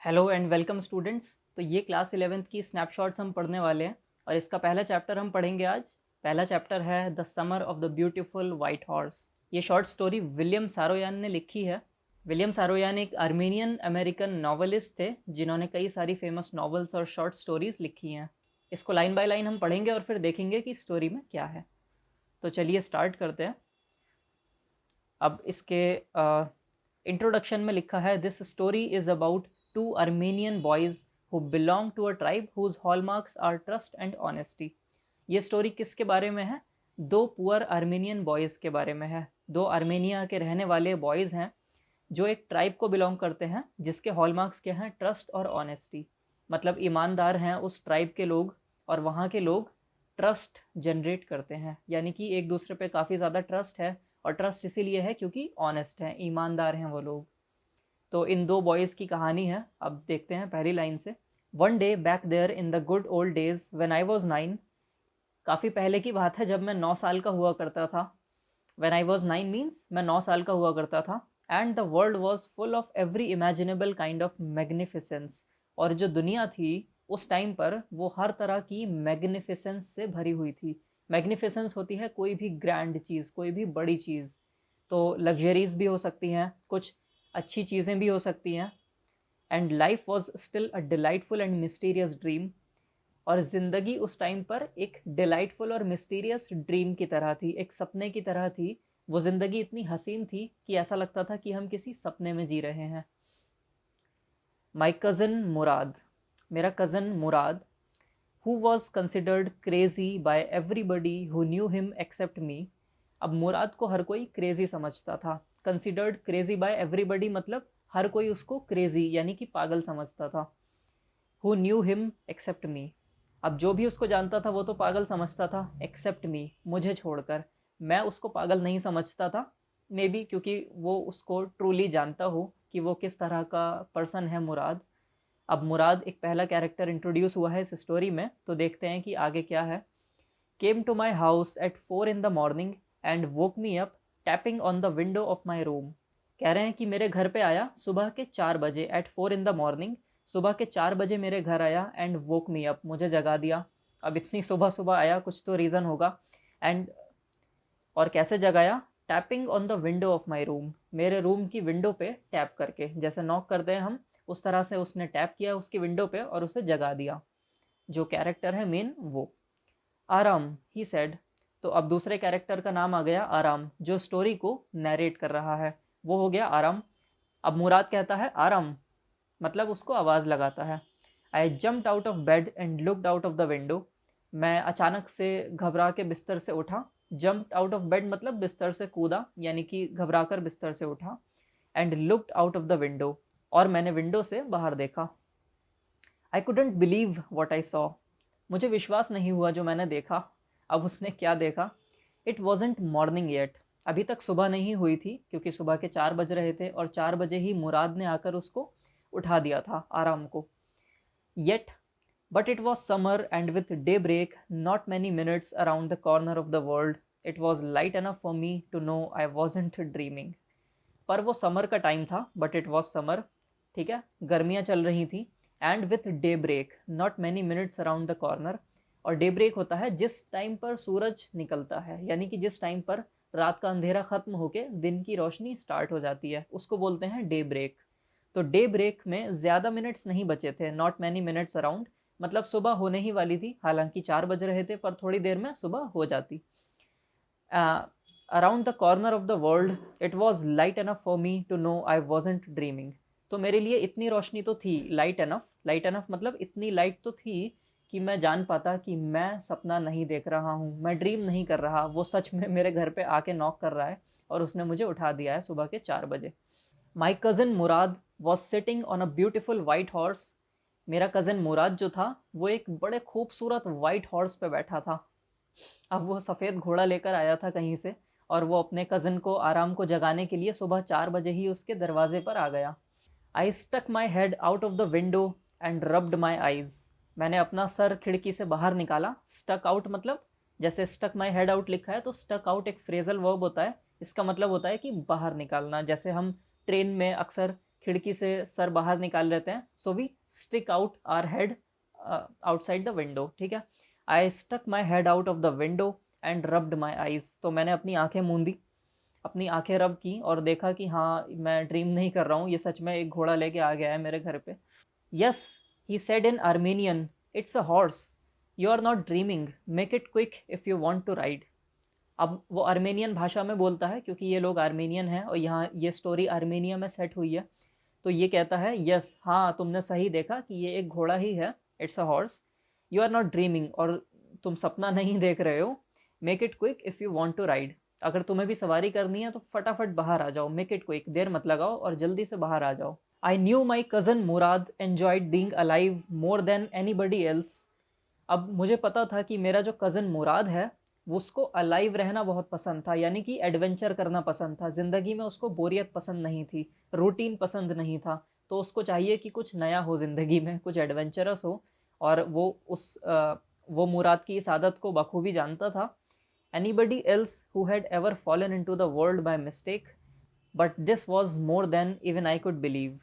Hello and welcome students. तो ये class 11th की स्नैपशॉट्स हम पढ़ने वाले हैं और इसका पहला चैप्टर हम पढ़ेंगे आज। पहला चैप्टर है the summer of the beautiful white horse. ये शॉर्ट स्टोरी विलियम सारोयान ने लिखी है। विलियम सारोयान एक आर्मेनियन अमेरिकन नॉवेलिस्ट थे जिन्होंने कई सारी फेमस नॉवेल्स और शॉर्ट स्टोरीज लिखी हैं। इसको लाइन बाय लाइन हम पढ़ेंगे और फिर देखेंगे कि स्टोरी में क्या है। तो चलिए स्टार्ट करते हैं। अब इसके इंट्रोडक्शन में लिखा है, this story is about two Armenian boys who belong to a tribe whose hallmarks are trust and honesty. ये स्टोरी किसके बारे में है? दो पुअर आर्मेनियन बॉयज़ के बारे में है। दो आर्मेनिया के रहने वाले बॉयज़ हैं जो एक ट्राइब को बिलोंग करते हैं जिसके हॉलमार्क्स क्या हैं? ट्रस्ट और ऑनेस्टी। मतलब ईमानदार हैं उस ट्राइब के लोग और वहाँ के लोग ट्रस्ट जनरेट करते हैं, यानी कि एक दूसरे पे काफ़ी ज़्यादा ट्रस्ट है। और ट्रस्ट इसीलिए है क्योंकि ऑनेस्ट हैं, ईमानदार हैं वो लोग। तो इन दो बॉयज़ की कहानी है। अब देखते हैं पहली लाइन से। One day back there in the good old days when I was 9। काफ़ी पहले की बात है जब मैं 9 साल का हुआ करता था। व्हेन आई वाज 9 मीन्स मैं 9 साल का हुआ करता था। And the world was full of every imaginable kind of magnificence. और जो दुनिया थी उस टाइम पर वो हर तरह की मैग्निफिसेंस से भरी हुई थी। मैग्निफिसेंस होती है कोई भी ग्रैंड चीज़, कोई भी बड़ी चीज़। तो लग्जरीज भी हो सकती हैं, कुछ अच्छी चीज़ें भी हो सकती हैं। And life was still a delightful and mysterious dream. और ज़िंदगी उस टाइम पर एक डिलाइटफुल और मिस्टीरियस ड्रीम की तरह थी, एक सपने की तरह थी। वो ज़िंदगी इतनी हसीन थी कि ऐसा लगता था कि हम किसी सपने में जी रहे हैं। माई कज़न मुराद, मेरा cousin Murad, who was considered crazy by everybody who knew him except me. अब मुराद को हर कोई क्रेजी समझता था। कंसिडर्ड क्रेजी बाय एवरीबडी मतलब हर कोई उसको क्रेजी यानी कि पागल समझता था। Who knew him except me, अब जो भी उसको जानता था वो तो पागल समझता था, एक्सेप्ट मी मुझे छोड़कर। मैं उसको पागल नहीं समझता था, मे बी क्योंकि वो उसको ट्रूली जानता हो कि वो किस तरह का पर्सन है मुराद। अब मुराद एक पहला कैरेक्टर इंट्रोड्यूस हुआ है इस स्टोरी में, तो देखते हैं कि आगे क्या है। Came to my house at 4 in the morning and woke me up tapping on the window of my room. कह रहे हैं कि मेरे घर पे आया सुबह के 4 बजे, एट 4 in the morning, सुबह के 4 बजे मेरे घर आया। एंड वोक मी अप, मुझे जगा दिया। अब इतनी सुबह सुबह आया, कुछ तो रीज़न होगा। एंड और कैसे जगाया? Tapping on the window of my room, मेरे रूम की विंडो पे टैप करके, जैसे नॉक करते हैं हम उस तरह से उसने टैप किया उसकी विंडो पे और उसे जगा दिया। जो कैरेक्टर है मेन वो। आराम, ही सेड। तो अब दूसरे कैरेक्टर का नाम आ गया आराम, जो स्टोरी को नैरेट कर रहा है वो हो गया आराम। अब मुराद कहता है आराम, मतलब उसको आवाज़ लगाता है। आई jumped out of bed and looked out of the window. मैं अचानक से घबरा के बिस्तर से उठा। जम्प्ड आउट ऑफ बेड मतलब बिस्तर से कूदा, यानी कि घबरा कर बिस्तर से उठा। And looked out of the window, और मैंने विंडो से बाहर देखा। I couldn't believe what I saw, मुझे विश्वास नहीं हुआ जो मैंने देखा। अब उसने क्या देखा? इट वॉजेंट मॉर्निंग येट, अभी तक सुबह नहीं हुई थी क्योंकि सुबह के 4 बज रहे थे और 4 बजे ही मुराद ने आकर उसको उठा दिया था आराम को। Yet, but it was summer and with daybreak not many minutes around the corner of the world it was light enough for me to know I wasn't dreaming. पर वो समर का टाइम था, but it was summer, ठीक है, गर्मियाँ चल रही थी। And with daybreak not many minutes around the corner, और डे ब्रेक होता है जिस टाइम पर सूरज निकलता है, यानी कि जिस टाइम पर रात का अंधेरा खत्म होके दिन की रोशनी स्टार्ट हो जाती है उसको बोलते हैं डे ब्रेक। तो डे ब्रेक में ज़्यादा मिनट्स नहीं बचे थे, नॉट मैनी मिनट्स अराउंड, मतलब सुबह होने ही वाली थी, हालांकि 4 बज रहे थे पर थोड़ी देर में सुबह हो जाती। Around the corner of the world it was light enough for me to know I wasn't dreaming. तो मेरे लिए इतनी रोशनी तो थी, लाइट एनफ, लाइट एनफ मतलब इतनी लाइट तो थी कि मैं जान पाता कि मैं सपना नहीं देख रहा हूँ, मैं ड्रीम नहीं कर रहा। वो सच में मेरे घर पे आके नॉक कर रहा है और उसने मुझे उठा दिया है सुबह के 4 बजे। माई cousin Mourad was sitting on a beautiful white horse, मेरा कज़न मुराद जो था वो एक बड़े खूबसूरत वाइट हॉर्स पे बैठा था। अब वो सफ़ेद घोड़ा लेकर आया था कहीं से और वो अपने कज़न को आराम को जगाने के लिए सुबह 4 बजे ही उसके दरवाजे पर आ गया। I stuck my head out of the window and rubbed my eyes, मैंने अपना सर खिड़की से बाहर निकाला। स्टक आउट मतलब जैसे स्टक माई हेड आउट लिखा है तो स्टक आउट एक फ्रेजल वर्ब होता है, इसका मतलब होता है कि बाहर निकालना। जैसे हम ट्रेन में अक्सर खिड़की से सर बाहर निकाल लेते हैं, so we stick out our head outside the window, ठीक है। I stuck my head out of the window and rubbed my eyes, तो मैंने अपनी आंखें मूंदी, अपनी आंखें रब की और देखा कि हाँ मैं ड्रीम नहीं कर रहा हूँ, ये सच में एक घोड़ा लेके आ गया है मेरे घर पे। Yes, he said in Armenian, it's a horse, you are not dreaming, make it quick if you want to ride. अब वो आर्मेनियन भाषा में बोलता है क्योंकि ये लोग आर्मेनियन हैं और यहाँ ये स्टोरी आर्मेनिया में सेट हुई है। तो ये कहता है यस, हाँ तुमने सही देखा कि ये एक घोड़ा ही है, it's a horse, you are not dreaming, और तुम सपना नहीं देख रहे हो, make it quick if you want to ride, अगर तुम्हें भी सवारी करनी है तो फटाफट बाहर आ जाओ, मेक इट क्विक, देर मत लगाओ और जल्दी से बाहर आ जाओ। I knew my cousin Murad enjoyed being alive more than any buddy else. अब मुझे पता था कि मेरा जो कज़न मुराद है उसको अलाइव रहना बहुत पसंद था, यानी कि एडवेंचर करना पसंद था, ज़िंदगी में उसको बोरियत पसंद नहीं थी, रूटीन पसंद नहीं था, तो उसको चाहिए कि कुछ नया हो ज़िंदगी में, कुछ एडवेंचरस हो, और वो मुराद की इस आदत को बखूबी जानता था। Anybody else who had ever fallen into the world by mistake, but this was more than even I could believe.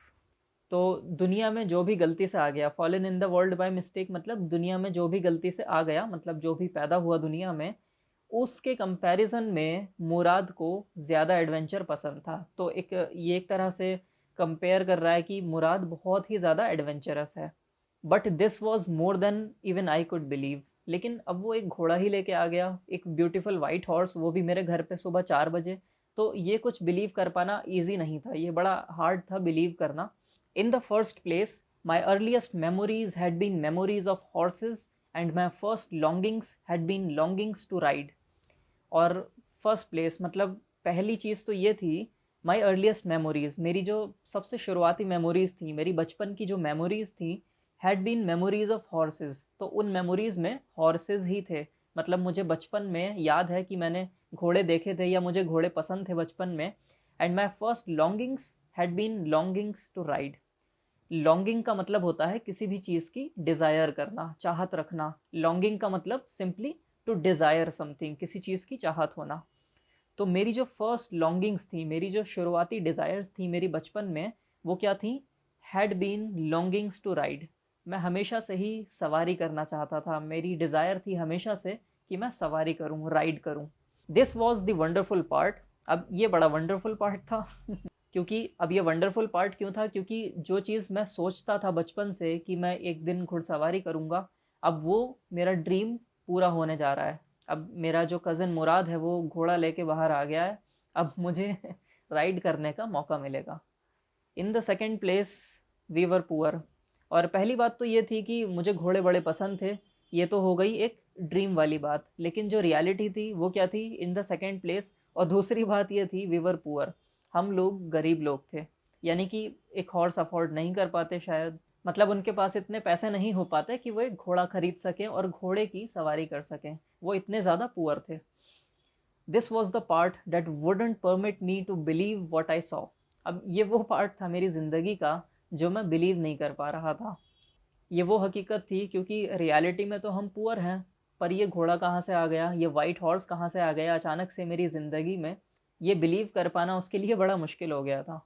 तो दुनिया में जो भी गलती से आ गया, fallen in the world by mistake मतलब दुनिया में जो भी गलती से आ गया, मतलब जो भी पैदा हुआ दुनिया में, उसके कंपैरिजन में मुराद को ज़्यादा एडवेंचर पसंद था। तो ये एक तरह से कंपेयर कर रहा है कि मुराद बहुत ही ज़्यादा एडवेंचरस है। But this was more than even I could believe, लेकिन अब वो एक घोड़ा ही लेके आ गया, एक ब्यूटीफुल वाइट हॉर्स, वो भी मेरे घर पे सुबह 4 बजे। तो ये कुछ बिलीव कर पाना ईजी नहीं था, ये बड़ा हार्ड था बिलीव करना। In the first place, my earliest memories had been memories of horses, and my first longings had been longings to ride. और फर्स्ट प्लेस मतलब पहली चीज़ तो ये थी, माई अर्लीस्ट मेमोरीज़, मेरी जो सबसे शुरुआती मेमोरीज़ थी, मेरी बचपन की जो मेमोरीज़ थी, had been memories of horses, तो उन मेमोरीज़ में हॉर्सेस ही थे। मतलब मुझे बचपन में याद है कि मैंने घोड़े देखे थे या मुझे घोड़े पसंद थे बचपन में। And my first longings had been longings to ride. Longing का मतलब होता है किसी भी चीज़ की डिज़ायर करना, चाहत रखना। लॉन्गिंग का मतलब सिंपली टू डिज़ायर समथिंग, किसी चीज़ की चाहत होना। तो मेरी जो फर्स्ट लॉन्गिंग्स थी, मेरी जो शुरुआती डिज़ायर्स थी मेरी बचपन में, वो क्या थी? Had been longings to ride. मैं हमेशा से ही सवारी करना चाहता था, मेरी डिज़ायर थी हमेशा से कि मैं सवारी करूं, राइड करूं। This was the wonderful part. अब ये बड़ा वंडरफुल पार्ट था क्योंकि अब ये वंडरफुल पार्ट क्यों था? क्योंकि जो चीज़ मैं सोचता था बचपन से कि मैं एक दिन घुड़सवारी करूँगा, अब वो मेरा ड्रीम पूरा होने जा रहा है। अब मेरा जो कज़न मुराद है वो घोड़ा लेके बाहर आ गया है, अब मुझे राइड करने का मौका मिलेगा। In the second place, we were poor. और पहली बात तो ये थी कि मुझे घोड़े बड़े पसंद थे, ये तो हो गई एक ड्रीम वाली बात, लेकिन जो रियलिटी थी वो क्या थी? इन द सेकेंड प्लेस, और दूसरी बात ये थी, वी वर पुअर, हम लोग गरीब लोग थे, यानी कि एक हॉर्स अफोर्ड नहीं कर पाते शायद, मतलब उनके पास इतने पैसे नहीं हो पाते कि वो एक घोड़ा खरीद सकें और घोड़े की सवारी कर सकें, वो इतने ज़्यादा पुअर थे। This was the part that wouldn't permit me to believe what I saw. अब ये वो पार्ट था मेरी ज़िंदगी का जो मैं बिलीव नहीं कर पा रहा था। ये वो हकीकत थी, क्योंकि रियलिटी में तो हम पुअर हैं, पर ये घोड़ा कहाँ से आ गया, ये वाइट हॉर्स कहाँ से आ गया अचानक से मेरी ज़िंदगी में, ये बिलीव कर पाना उसके लिए बड़ा मुश्किल हो गया था।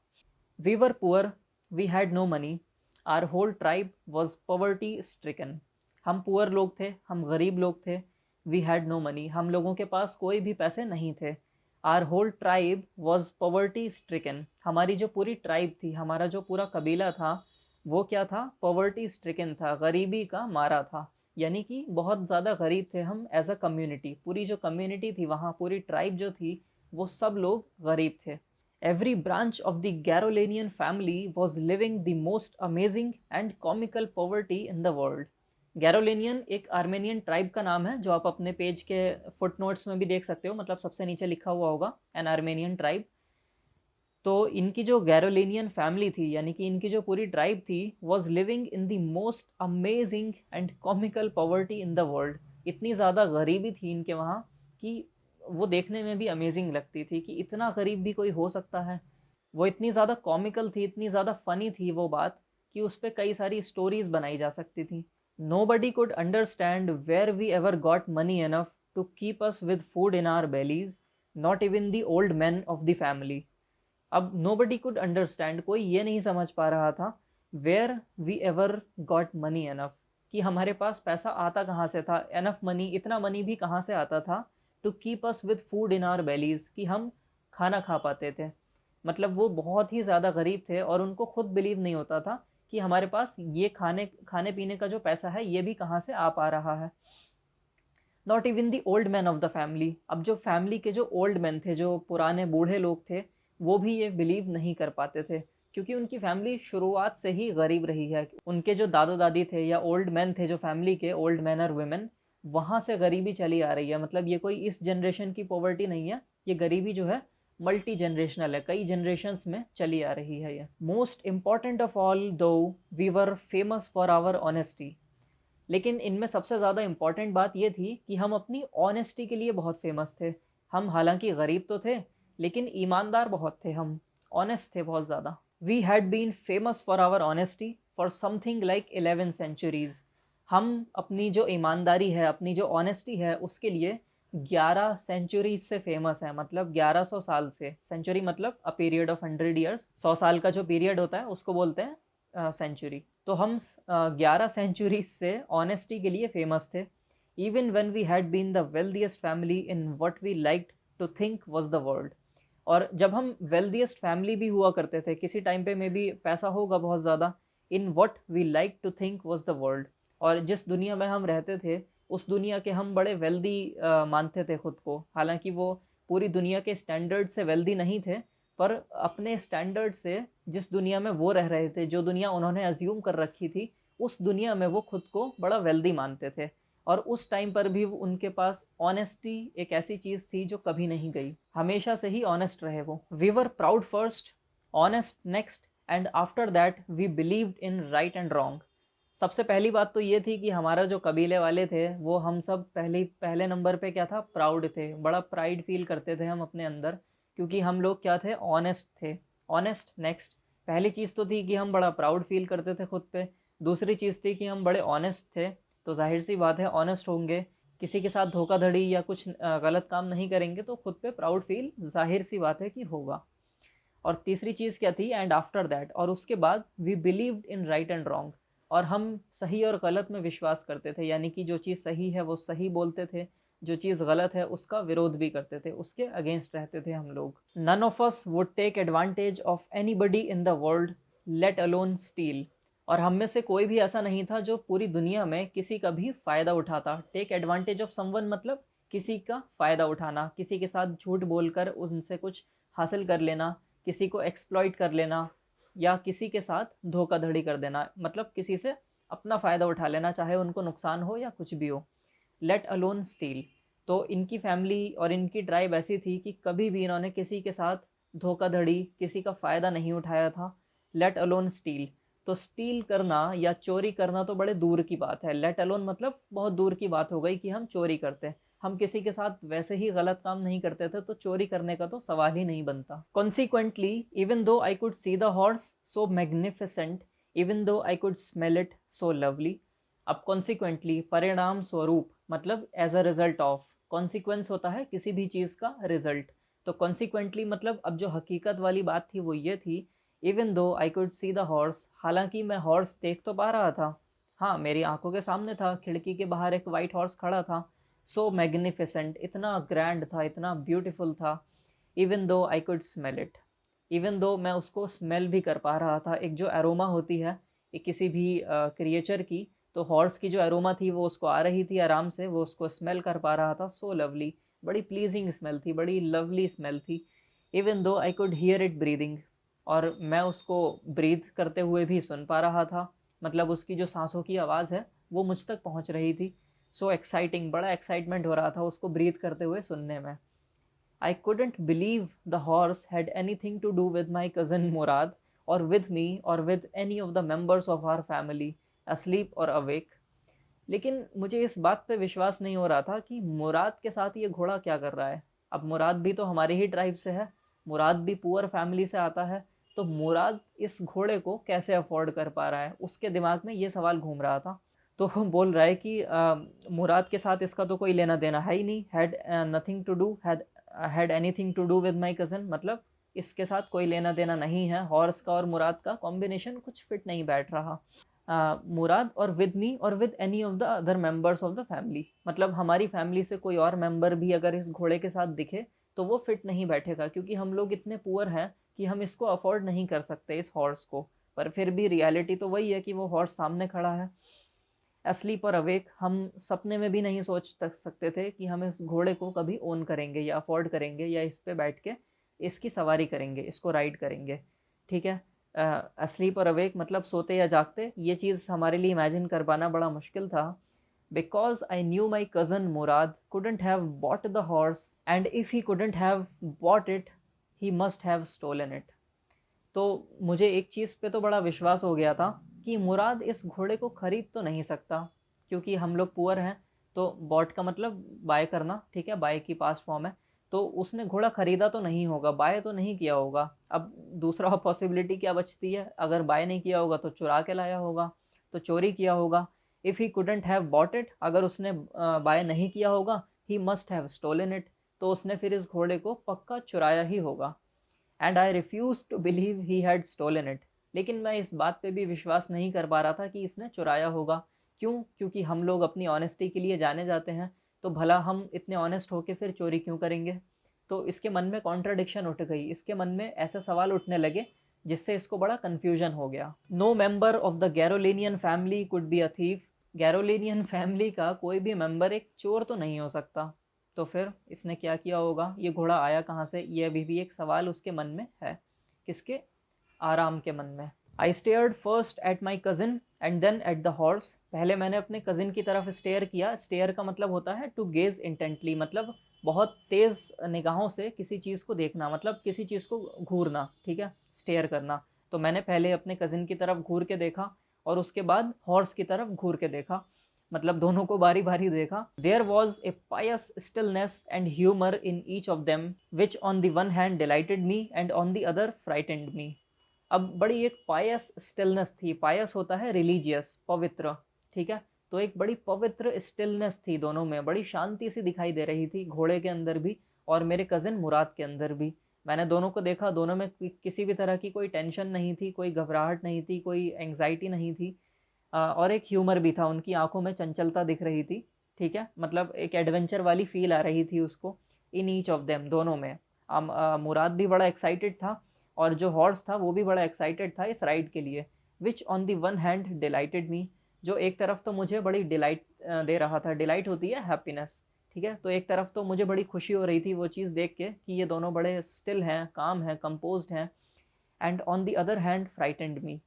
We were poor, we had no money, our whole tribe was poverty stricken. हम पुअर लोग थे, हम गरीब लोग थे। वी हैड नो मनी, हम लोगों के पास कोई भी पैसे नहीं थे। Our whole tribe was poverty stricken, हमारी जो पूरी ट्राइब थी, हमारा जो पूरा कबीला था, वो क्या था? पॉवर्टी स्ट्रिकन था, गरीबी का मारा था, यानी कि बहुत ज़्यादा गरीब थे हम एज अ कम्युनिटी। पूरी जो कम्युनिटी थी वहाँ, पूरी ट्राइब जो थी, वो सब लोग गरीब थे। Every branch of the Garolanian family was living the most amazing and comical poverty in the world. गैरोलेनियन एक आर्मेनियन ट्राइब का नाम है, जो आप अपने पेज के फुटनोट्स में भी देख सकते हो, मतलब सबसे नीचे लिखा हुआ होगा एन आर्मेनियन ट्राइब। तो इनकी जो गैरोलेनियन फैमिली थी, यानी कि इनकी जो पूरी ट्राइब थी, was living in the most amazing and comical poverty in the world. इतनी ज़्यादा गरीबी थी इनके वहाँ कि वो देखने में भी अमेजिंग लगती थी कि इतना गरीब भी कोई हो सकता है। वो इतनी ज़्यादा कॉमिकल थी, इतनी ज़्यादा फ़नी थी वो बात, कि उस पर कई सारी स्टोरीज़ बनाई जा सकती थी। Nobody could understand where we ever got money enough to keep us with food in our bellies, not even the old man of the family. अब नोबडी कुड अंडरस्टैंड, कोई ये नहीं समझ पा रहा था where we ever got money enough, कि हमारे पास पैसा आता कहाँ से था, एनफ मनी, इतना मनी भी कहाँ से आता था to keep us with food in our bellies, कि हम खाना खा पाते थे। मतलब वो बहुत ही ज़्यादा गरीब थे और उनको खुद बिलीव नहीं होता था कि हमारे पास ये खाने खाने पीने का जो पैसा है ये भी कहाँ से आ पा रहा है। Not even the old man of the family, अब जो फैमिली के जो ओल्ड मैन थे, जो पुराने बूढ़े लोग थे, वो भी ये बिलीव नहीं कर पाते थे, क्योंकि उनकी फैमिली शुरुआत से ही गरीब रही है। उनके जो दादा दादी थे या ओल्ड मैन थे जो फैमिली के, ओल्ड मैन और वुमेन, वहाँ से गरीबी चली आ रही है। मतलब ये कोई इस जनरेशन की पॉवर्टी नहीं है, ये गरीबी जो है मल्टी जनरेशनल है, कई जनरेशन्स में चली आ रही है ये। Most important of all though we were famous for our honesty, लेकिन इनमें सबसे ज़्यादा इम्पॉर्टेंट बात ये थी कि हम अपनी ऑनेस्टी के लिए बहुत फेमस थे। हम हालांकि गरीब तो थे, लेकिन ईमानदार बहुत थे, हम ऑनेस्ट थे बहुत ज़्यादा। We had been famous for our honesty for something like 11 centuries. हम अपनी जो ईमानदारी है, अपनी जो ऑनेस्टी है, उसके लिए 11 सेंचुरीज से फेमस है। मतलब 1100 साल से, सेंचुरी मतलब अ पीरियड ऑफ 100 ईयर्स, 100 साल का जो पीरियड होता है उसको बोलते हैं सेंचुरी। तो हम 11 सेंचुरीज से ऑनेस्टी के लिए फेमस थे। Even when we had been the wealthiest family in what we like to think was the world. और जब हम वेल्दिएस्ट फैमिली भी हुआ करते थे, किसी टाइम पे में भी पैसा होगा बहुत ज़्यादा, in what we like to think was the world, और जिस दुनिया में हम रहते थे उस दुनिया के हम बड़े वेल्दी मानते थे खुद को। हालांकि वो पूरी दुनिया के स्टैंडर्ड से वेल्दी नहीं थे, पर अपने स्टैंडर्ड से जिस दुनिया में वो रह रहे थे, जो दुनिया उन्होंने अज्यूम कर रखी थी, उस दुनिया में वो खुद को बड़ा वेल्दी मानते थे। और उस टाइम पर भी उनके पास ऑनेस्टी एक ऐसी चीज़ थी जो कभी नहीं गई, हमेशा से ही ऑनेस्ट रहे वो। We were proud first, honest next, and after that we believed in right and wrong. सबसे पहली बात तो ये थी कि हमारा जो कबीले वाले थे वो हम सब पहले नंबर पे क्या था, प्राउड थे, बड़ा प्राइड फील करते थे हम अपने अंदर, क्योंकि हम लोग क्या थे, ऑनेस्ट थे। ऑनेस्ट नेक्स्ट, पहली चीज़ तो थी कि हम बड़ा प्राउड फील करते थे खुद पे। दूसरी चीज़ थी कि हम बड़े ऑनेस्ट थे, तो जाहिर सी बात है ऑनेस्ट होंगे, किसी के साथ धोखाधड़ी या कुछ गलत काम नहीं करेंगे, तो खुद पे प्राउड फील जाहिर सी बात है कि होगा। और तीसरी चीज़ क्या थी, एंड आफ्टर दैट, और उसके बाद we believed in right and wrong, और हम सही और गलत में विश्वास करते थे। यानी कि जो चीज़ सही है वो सही बोलते थे, जो चीज़ गलत है उसका विरोध भी करते थे, उसके अगेंस्ट रहते थे हम लोग। None of us would take advantage of anybody in the world, let alone steal. और हम में से कोई भी ऐसा नहीं था जो पूरी दुनिया में किसी का भी फ़ायदा उठाता। टेक एडवांटेज ऑफ समवन मतलब किसी का फ़ायदा उठाना, किसी के साथ झूठ बोलकर उनसे कुछ हासिल कर लेना, किसी को एक्सप्लॉइट कर लेना, या किसी के साथ धोखाधड़ी कर देना, मतलब किसी से अपना फ़ायदा उठा लेना, चाहे उनको नुकसान हो या कुछ भी हो। लेट अलोन स्टील, तो इनकी फैमिली और इनकी ट्राइब ऐसी थी कि कभी भी इन्होंने किसी के साथ धोखाधड़ी, किसी का फ़ायदा नहीं उठाया था। लेट अलोन स्टील, तो स्टील करना या चोरी करना तो बड़े दूर की बात है। लेट अलोन मतलब बहुत दूर की बात हो गई कि हम चोरी करते हैं। हम किसी के साथ वैसे ही गलत काम नहीं करते थे, तो चोरी करने का तो सवाल ही नहीं बनता। Consequently, even though I could see the horse so magnificent, even though I could smell it so lovely. अब कॉन्सिक्वेंटली, परिणाम स्वरूप, मतलब as a result of. Consequence होता है किसी भी चीज़ का रिजल्ट, तो कॉन्सिक्वेंटली मतलब अब जो हकीकत वाली बात थी वो ये थी, even though I could see the horse, हालांकि मैं हॉर्स देख तो पा रहा था, हाँ मेरी आंखों के सामने था, खिड़की के बाहर एक वाइट हॉर्स खड़ा था। सो मैग्निफिसेंट, इतना ग्रैंड था, इतना ब्यूटीफुल था। Even though I could smell it, even though मैं उसको स्मेल भी कर पा रहा था। एक जो एरोमा होती है एक किसी भी क्रिएचर की, तो हॉर्स की जो एरोमा थी वो उसको आ रही थी आराम से, वो उसको स्मेल कर पा रहा था। सो लवली, बड़ी प्लीजिंग स्मेल थी, बड़ी लवली स्मेल थी। Even though I could hear it breathing, और मैं उसको ब्रीथ करते हुए भी सुन पा रहा था, मतलब उसकी जो सांसों की आवाज़ है वो मुझ तक पहुंच रही थी। सो एक्साइटिंग, बड़ा एक्साइटमेंट हो रहा था उसको ब्रीथ करते हुए सुनने में। I couldn't believe the horse had anything to do with my cousin Mourad, or with me, or with any of the members of our family, asleep or awake. लेकिन मुझे इस बात पे विश्वास नहीं हो रहा था कि मुराद के साथ ये घोड़ा क्या कर रहा है। अब मुराद भी तो हमारे ही ट्राइब से है, मुराद भी पुअर फैमिली से आता है, तो मुराद इस घोड़े को कैसे अफोर्ड कर पा रहा है, उसके दिमाग में ये सवाल घूम रहा था। तो वो बोल रहा है कि मुराद के साथ इसका तो कोई लेना देना है ही नहीं, had nothing to do, had anything to do with my cousin, मतलब इसके साथ कोई लेना देना नहीं है। हॉर्स का और मुराद का कॉम्बिनेशन कुछ फिट नहीं बैठ रहा। मुराद or with me or with any of the other members of the family, मतलब हमारी फैमिली से कोई और मेंबर भी अगर इस घोड़े के साथ दिखे तो वो फिट नहीं बैठेगा, क्योंकि हम लोग इतने पुअर हैं कि हम इसको अफोर्ड नहीं कर सकते इस हॉर्स को। पर फिर भी रियलिटी तो वही है कि वो हॉर्स सामने खड़ा है। असलीप और अवेक, हम सपने में भी नहीं सोच सकते थे कि हम इस घोड़े को कभी ओन करेंगे या अफोर्ड करेंगे या इस पे बैठ के इसकी सवारी करेंगे, इसको राइड करेंगे। ठीक है, असलीप और अवेक मतलब सोते या जागते, ये चीज़ हमारे लिए इमेजिन कर पाना बड़ा मुश्किल था। Because I knew my cousin Murad couldn't have bought the horse, and if he couldn't have bought it, he must have stolen it. तो मुझे एक चीज़ पे तो बड़ा विश्वास हो गया था कि मुराद इस घोड़े को खरीद तो नहीं सकता, क्योंकि हम लोग पुअर हैं। तो बॉट का मतलब बाय करना, ठीक है, बाय की पास्ट फॉर्म है। तो उसने घोड़ा खरीदा तो नहीं होगा, बाय तो नहीं किया होगा। अब दूसरा पॉसिबिलिटी क्या बचती है, अगर बाय नहीं किया होगा तो चुरा के लाया होगा, तो चोरी किया होगा। If he couldn't have bought it, अगर उसने बाय नहीं किया होगा, he must have stolen it, तो उसने फिर इस घोड़े को पक्का चुराया ही होगा। And I refuse to believe he had stolen it, लेकिन मैं इस बात पे भी विश्वास नहीं कर पा रहा था कि इसने चुराया होगा। क्यों? क्योंकि हम लोग अपनी ऑनेस्टी के लिए जाने जाते हैं, तो भला हम इतने ऑनेस्ट होके फिर चोरी क्यों करेंगे। तो इसके मन में कॉन्ट्राडिक्शन उठ गई, इसके मन में ऐसे सवाल उठने लगे जिससे इसको बड़ा कन्फ्यूजन हो गया। No member of the Garoghlanian family could be a thief, Garoghlanian family का कोई भी मेंबर एक चोर तो नहीं हो सकता। तो फिर इसने क्या किया होगा, ये घोड़ा आया कहाँ से, ये अभी भी एक सवाल उसके मन में है। किसके? आराम के मन में। I stared first at my cousin and then at the horse, पहले मैंने अपने कज़िन की तरफ स्टेयर किया। स्टेयर का मतलब होता है टू गेज इंटेंटली, मतलब बहुत तेज़ निगाहों से किसी चीज़ को देखना, मतलब किसी चीज़ को घूरना, ठीक है, स्टेयर करना। तो मैंने पहले अपने कज़िन की तरफ घूर के देखा और उसके बाद हॉर्स की तरफ घूर के देखा, मतलब दोनों को बारी बारी देखा। There was a pious stillness and humour in each of them which on the one hand delighted me and on the other frightened me. अब बड़ी एक पायस स्टिलनेस थी, पायस होता है रिलीजियस, पवित्र, ठीक है। तो एक बड़ी पवित्र स्टिलनेस थी दोनों में, बड़ी शांति सी दिखाई दे रही थी घोड़े के अंदर भी और मेरे कज़िन मुराद के अंदर भी। मैंने दोनों को देखा, दोनों में किसी भी तरह की कोई टेंशन नहीं थी, कोई घबराहट नहीं थी, कोई एंग्जाइटी नहीं थी, और एक ह्यूमर भी था, उनकी आंखों में चंचलता दिख रही थी, ठीक है, मतलब एक एडवेंचर वाली फील आ रही थी उसको इन ईच ऑफ देम, दोनों में। मुराद भी बड़ा एक्साइटेड था और जो हॉर्स था वो भी बड़ा एक्साइटेड था इस राइड के लिए। Which on the one hand delighted me, जो एक तरफ तो मुझे बड़ी डिलाइट दे रहा था। डिलाइट होती है हैप्पीनेस, ठीक है। तो एक तरफ तो मुझे बड़ी खुशी हो रही थी वो चीज़ देख के कि ये दोनों बड़े स्टिल हैं, काम हैं, कंपोज्ड हैं। And on the other hand frightened me,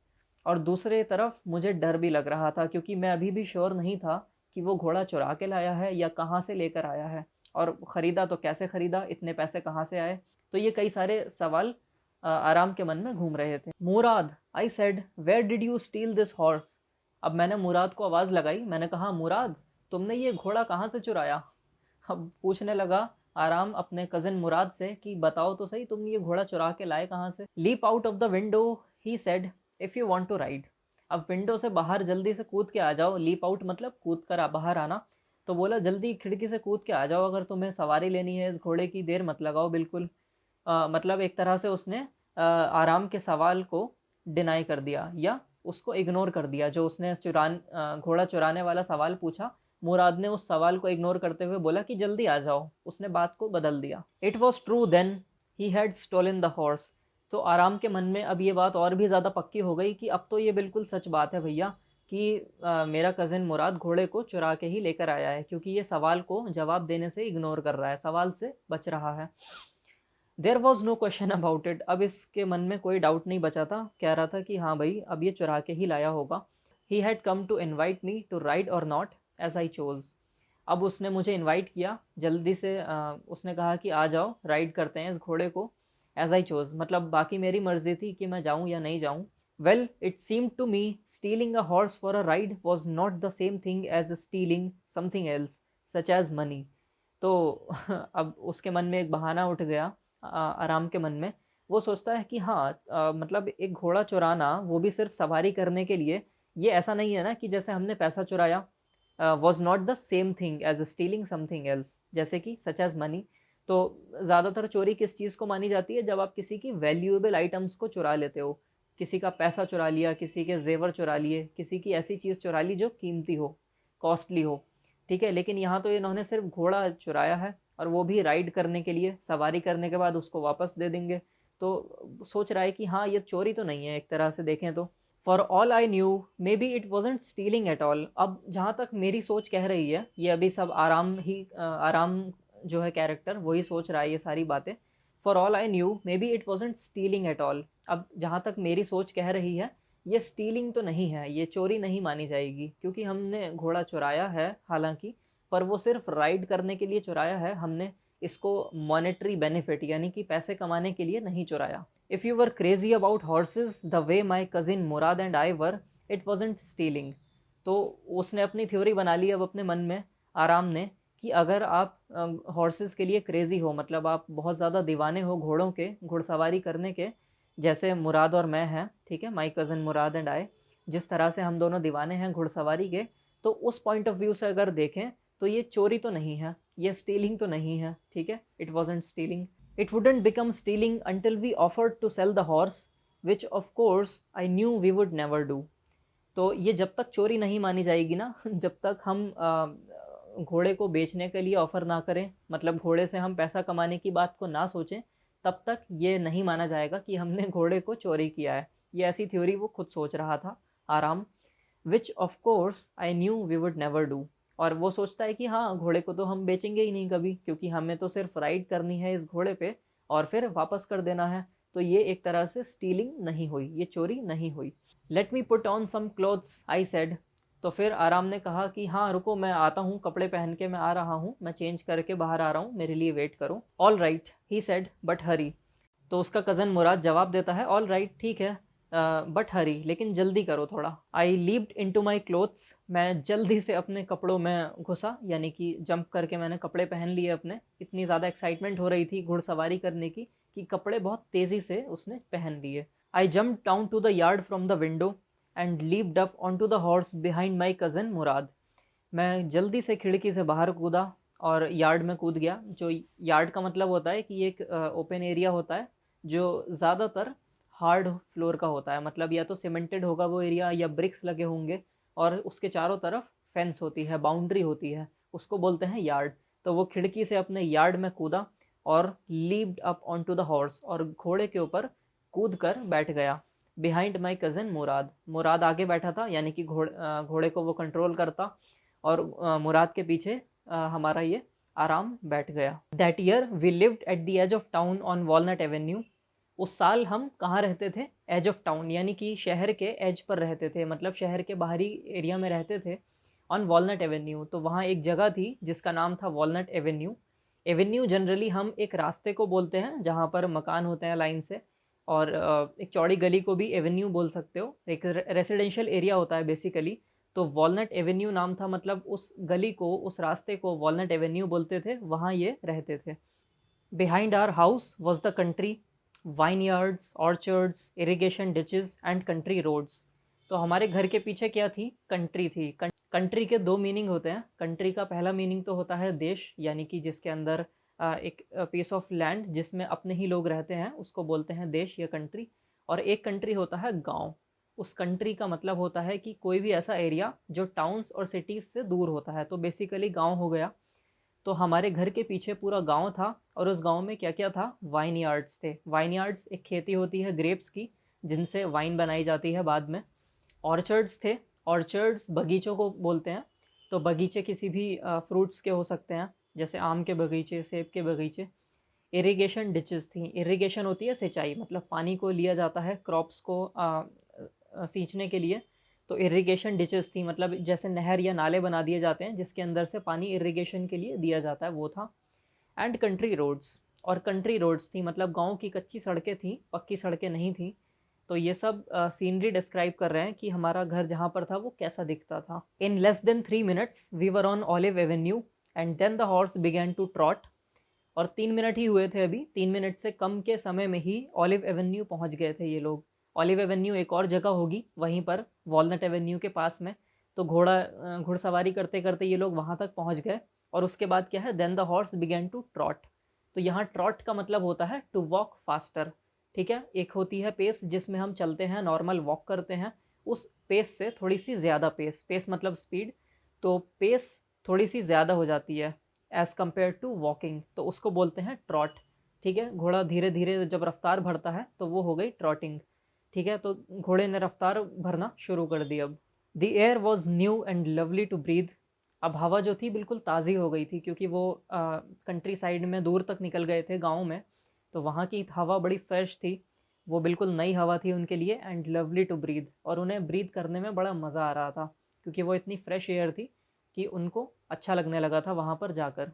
और दूसरे तरफ मुझे डर भी लग रहा था, क्योंकि मैं अभी भी श्योर नहीं था कि वो घोड़ा चुरा के लाया है या कहाँ से लेकर आया है, और ख़रीदा तो कैसे ख़रीदा, इतने पैसे कहाँ से आए। तो ये कई सारे सवाल आराम के मन में घूम रहे थे। Mourad, I said, where did you steal this horse. अब मैंने मुराद को आवाज़ लगाई, मैंने कहा, मुराद, तुमने ये घोड़ा कहाँ से चुराया। अब पूछने लगा आराम अपने कज़न मुराद से कि बताओ तो सही, तुम ये घोड़ा चुरा के लाए कहाँ से। Leap out of the window, he said, if you want to ride. अब विंडो से बाहर जल्दी से कूद के आ जाओ। लीप आउट मतलब कूद कर बाहर आना। तो बोला जल्दी खिड़की से कूद के आ जाओ, अगर तुम्हें सवारी लेनी है इस घोड़े की, देर मत लगाओ बिल्कुल। मतलब एक तरह से उसने आराम के सवाल को डिनाई कर दिया या उसको इग्नोर कर दिया। जो उसने घोड़ा चुराने वाला सवाल पूछा, मुराद ने उस सवाल को इग्नोर करते हुए बोला कि जल्दी आ जाओ। उसने बात को बदल दिया। It was true then, he had stolen the horse. तो आराम के मन में अब ये बात और भी ज़्यादा पक्की हो गई कि अब तो ये बिल्कुल सच बात है भैया कि मेरा कज़न मुराद घोड़े को चुरा के ही लेकर आया है, क्योंकि ये सवाल को जवाब देने से इग्नोर कर रहा है, सवाल से बच रहा है। There was no question about it, अब इसके मन में कोई डाउट नहीं बचा था, कह रहा था कि हाँ भाई अब ये चुरा के ही लाया होगा। He had come to invite me to ride और नॉट एज आई चोज़। अब उसने मुझे इनवाइट किया जल्दी से, उसने कहा कि आ जाओ राइड करते हैं इस घोड़े को, एज आई चोज़ मतलब बाकी मेरी मर्जी थी कि मैं जाऊँ या नहीं जाऊँ। Well it seemed to me stealing a horse for a ride was not the same thing as stealing something else such as money. तो अब उसके मन में एक बहाना उठ गया आराम के मन में। वो सोचता है कि हाँ, मतलब एक घोड़ा चुराना वो भी सिर्फ सवारी करने के लिए, ये ऐसा नहीं है ना कि जैसे हमने पैसा चुराया, was not the same thing as stealing something else, जैसे कि सच एज मनी। तो ज़्यादातर चोरी किस चीज़ को मानी जाती है? जब आप किसी की वैल्यूएबल आइटम्स को चुरा लेते हो, किसी का पैसा चुरा लिया, किसी के जेवर चुरा लिए, किसी की ऐसी चीज़ चुरा ली जो कीमती हो, कॉस्टली हो, ठीक है। लेकिन यहाँ तो इन्होंने सिर्फ घोड़ा चुराया है, और वो भी राइड करने के लिए, सवारी करने के बाद उसको वापस दे देंगे। तो सोच रहा है कि हाँ, ये चोरी तो नहीं है एक तरह से देखें तो। For all I knew may be it wasn't stealing at all. अब जहाँ तक मेरी सोच कह रही है, ये अभी सब आराम जो है कैरेक्टर वही सोच रहा है ये सारी बातें। For all I knew may be it wasn't stealing at all. अब जहाँ तक मेरी सोच कह रही है, ये स्टीलिंग तो नहीं है, ये चोरी नहीं मानी जाएगी, क्योंकि हमने घोड़ा चुराया है हालांकि, पर वो सिर्फ राइड करने के लिए चुराया है, हमने इसको मॉनेटरी बेनिफिट यानी कि पैसे कमाने के लिए नहीं चुराया। If you were crazy about horse's the way my cousin Murad and I were, it wasn't stealing. तो उसने अपनी थ्योरी बना ली अब अपने मन में, आराम ने, कि अगर आप हॉर्सेस के लिए क्रेज़ी हो, मतलब आप बहुत ज़्यादा दीवाने हो घोड़ों के, घुड़सवारी करने के, जैसे मुराद और मैं हैं, ठीक है, माई कज़न मुराद एंड आई, जिस तरह से हम दोनों दीवाने हैं घुड़सवारी के, तो उस पॉइंट ऑफ व्यू से अगर देखें तो ये चोरी तो नहीं है, ये स्टीलिंग तो नहीं है, ठीक है। It wasn't stealing. It wouldn't become stealing until we offered to sell the horse, which of course I knew we would never do. तो ये जब तक चोरी नहीं मानी जाएगी ना, जब तक हम घोड़े को बेचने के लिए ऑफ़र ना करें, मतलब घोड़े से हम पैसा कमाने की बात को ना सोचें, तब तक ये नहीं माना जाएगा कि हमने घोड़े को चोरी किया है। ये ऐसी थ्योरी वो खुद सोच रहा था, आराम। Which of course I knew we would never do. और वो सोचता है कि हाँ, घोड़े को तो हम बेचेंगे ही नहीं कभी, क्योंकि हमें तो सिर्फ राइड करनी है इस घोड़े पे और फिर वापस कर देना है। तो ये एक तरह से स्टीलिंग नहीं हुई, ये चोरी नहीं हुई। Let me put on some clothes I said. तो फिर आराम ने कहा कि हाँ रुको, मैं आता हूँ, कपड़े पहन के मैं आ रहा हूँ, मैं चेंज करके बाहर आ रहा हूँ, मेरे लिए वेट करो। All right he said but hurry. तो उसका कज़न मुराद जवाब देता है, ऑल राइट ठीक है, बट हरी, लेकिन जल्दी करो थोड़ा। I leaped into my clothes. मैं जल्दी से अपने कपड़ों में घुसा, यानी कि जंप करके मैंने कपड़े पहन लिए अपने। इतनी ज़्यादा एक्साइटमेंट हो रही थी घुड़सवारी करने की कि कपड़े बहुत तेज़ी से उसने पहन लिए। I jump down to the yard from the window and leaped up onto the horse behind my cousin Mourad. मैं जल्दी से खिड़की से बाहर कूदा और यार्ड में कूद गया। जो यार्ड का मतलब होता है कि एक ओपन एरिया होता है जो ज़्यादातर हार्ड फ्लोर का होता है, मतलब या तो सीमेंटेड होगा वो एरिया या ब्रिक्स लगे होंगे, और उसके चारों तरफ फेंस होती है, बाउंड्री होती है, उसको बोलते हैं यार्ड। तो वो खिड़की से अपने यार्ड में कूदा और leaped up onto the horse, और घोड़े के ऊपर कूद कर बैठ गया। बिहाइंड माई कज़न मुराद। मुराद आगे बैठा था, यानी कि घोड़े को वो कंट्रोल करता, और मुराद के पीछे हमारा ये आराम बैठ गया। That year we lived at the edge of town on Walnut Avenue. उस साल हम कहाँ रहते थे? एज ऑफ टाउन, यानी कि शहर के एज पर रहते थे, मतलब शहर के बाहरी एरिया में रहते थे। ऑन वॉलनट एवेन्यू, तो वहाँ एक जगह थी जिसका नाम था वॉलनट एवेन्यू। एवेन्यू जनरली हम एक रास्ते को बोलते हैं जहाँ पर मकान होते हैं लाइन से, और एक चौड़ी गली को भी एवेन्यू बोल सकते हो, एक रेसिडेंशियल एरिया होता है बेसिकली। तो वॉलनट एवेन्यू नाम था, मतलब उस गली को, उस रास्ते को वॉलनट एवेन्यू बोलते थे, वहाँ ये रहते थे। Behind our house was the country, vineyards, orchards, irrigation ditches and country roads. तो हमारे घर के पीछे क्या थी? कंट्री थी। कंट्री के दो मीनिंग होते हैं। कंट्री का पहला मीनिंग तो होता है देश, यानी कि जिसके अंदर एक पीस ऑफ लैंड जिसमें अपने ही लोग रहते हैं, उसको बोलते हैं देश या कंट्री। और एक कंट्री होता है गांव। उस कंट्री का मतलब होता है कि कोई भी ऐसा एरिया जो टाउन्स और सिटीज़ से दूर होता है, तो बेसिकली गांव हो गया। तो हमारे घर के पीछे पूरा गांव था, और उस गांव में क्या क्या था? वाइन यार्ड्स थे। वाइन यार्ड्स एक खेती होती है ग्रेप्स की, जिनसे वाइन बनाई जाती है बाद में। ऑर्चर्ड्स थे। ऑर्चर्ड्स बगीचों को बोलते हैं। तो बगीचे किसी भी फ्रूट्स के हो सकते हैं, जैसे आम के बगीचे, सेब के बगीचे। इरिगेशन डिचेस थी। इरिगेशन होती है सिंचाई, मतलब पानी को लिया जाता है क्रॉप्स को सींचने के लिए। तो इरिगेशन डिचेस थी, मतलब जैसे नहर या नाले बना दिए जाते हैं जिसके अंदर से पानी इरिगेशन के लिए दिया जाता है, वो था। And country roads. और कंट्री रोड्स थी, मतलब गांव की कच्ची सड़कें थी, पक्की सड़कें नहीं थी। तो ये सब सीनरी डिस्क्राइब कर रहे हैं कि हमारा घर जहाँ पर था वो कैसा दिखता था। In less than 3 minutes we were on Olive Avenue and then the horse began to trot. और 3 मिनट ही हुए थे अभी, 3 मिनट से कम के समय में ही ऑलिव एवेन्यू पहुंच गए थे ये लोग। ऑलिव एवेन्यू एक और जगह होगी वहीं पर, वॉलनट एवेन्यू के पास में। तो घुड़सवारी करते करते ये लोग वहाँ तक पहुँच गए। और उसके बाद क्या है? Then the horse began to trot. तो यहाँ ट्रॉट का मतलब होता है टू वॉक फास्टर, ठीक है। एक होती है पेस जिसमें हम चलते हैं, नॉर्मल वॉक करते हैं, उस पेस से थोड़ी सी ज़्यादा पेस, पेस मतलब स्पीड, तो पेस थोड़ी सी ज़्यादा हो जाती है एज़ कम्पेयर टू वॉकिंग, तो उसको बोलते हैं ट्रॉट, ठीक है। घोड़ा धीरे धीरे जब रफ्तार भरता है तो वो हो गई ट्रॉटिंग, ठीक है। तो घोड़े ने रफ्तार भरना शुरू कर दी अब। The air was new and lovely to breathe. अब हवा जो थी बिल्कुल ताज़ी हो गई थी, क्योंकि वो कंट्री साइड में दूर तक निकल गए थे गाँव में, तो वहाँ की हवा बड़ी फ्रेश थी, वो बिल्कुल नई हवा थी उनके लिए, एंड लवली टू ब्रीथ, और उन्हें ब्रीथ करने में बड़ा मज़ा आ रहा था, क्योंकि वो इतनी फ्रेश एयर थी कि उनको अच्छा लगने लगा था वहाँ पर जाकर।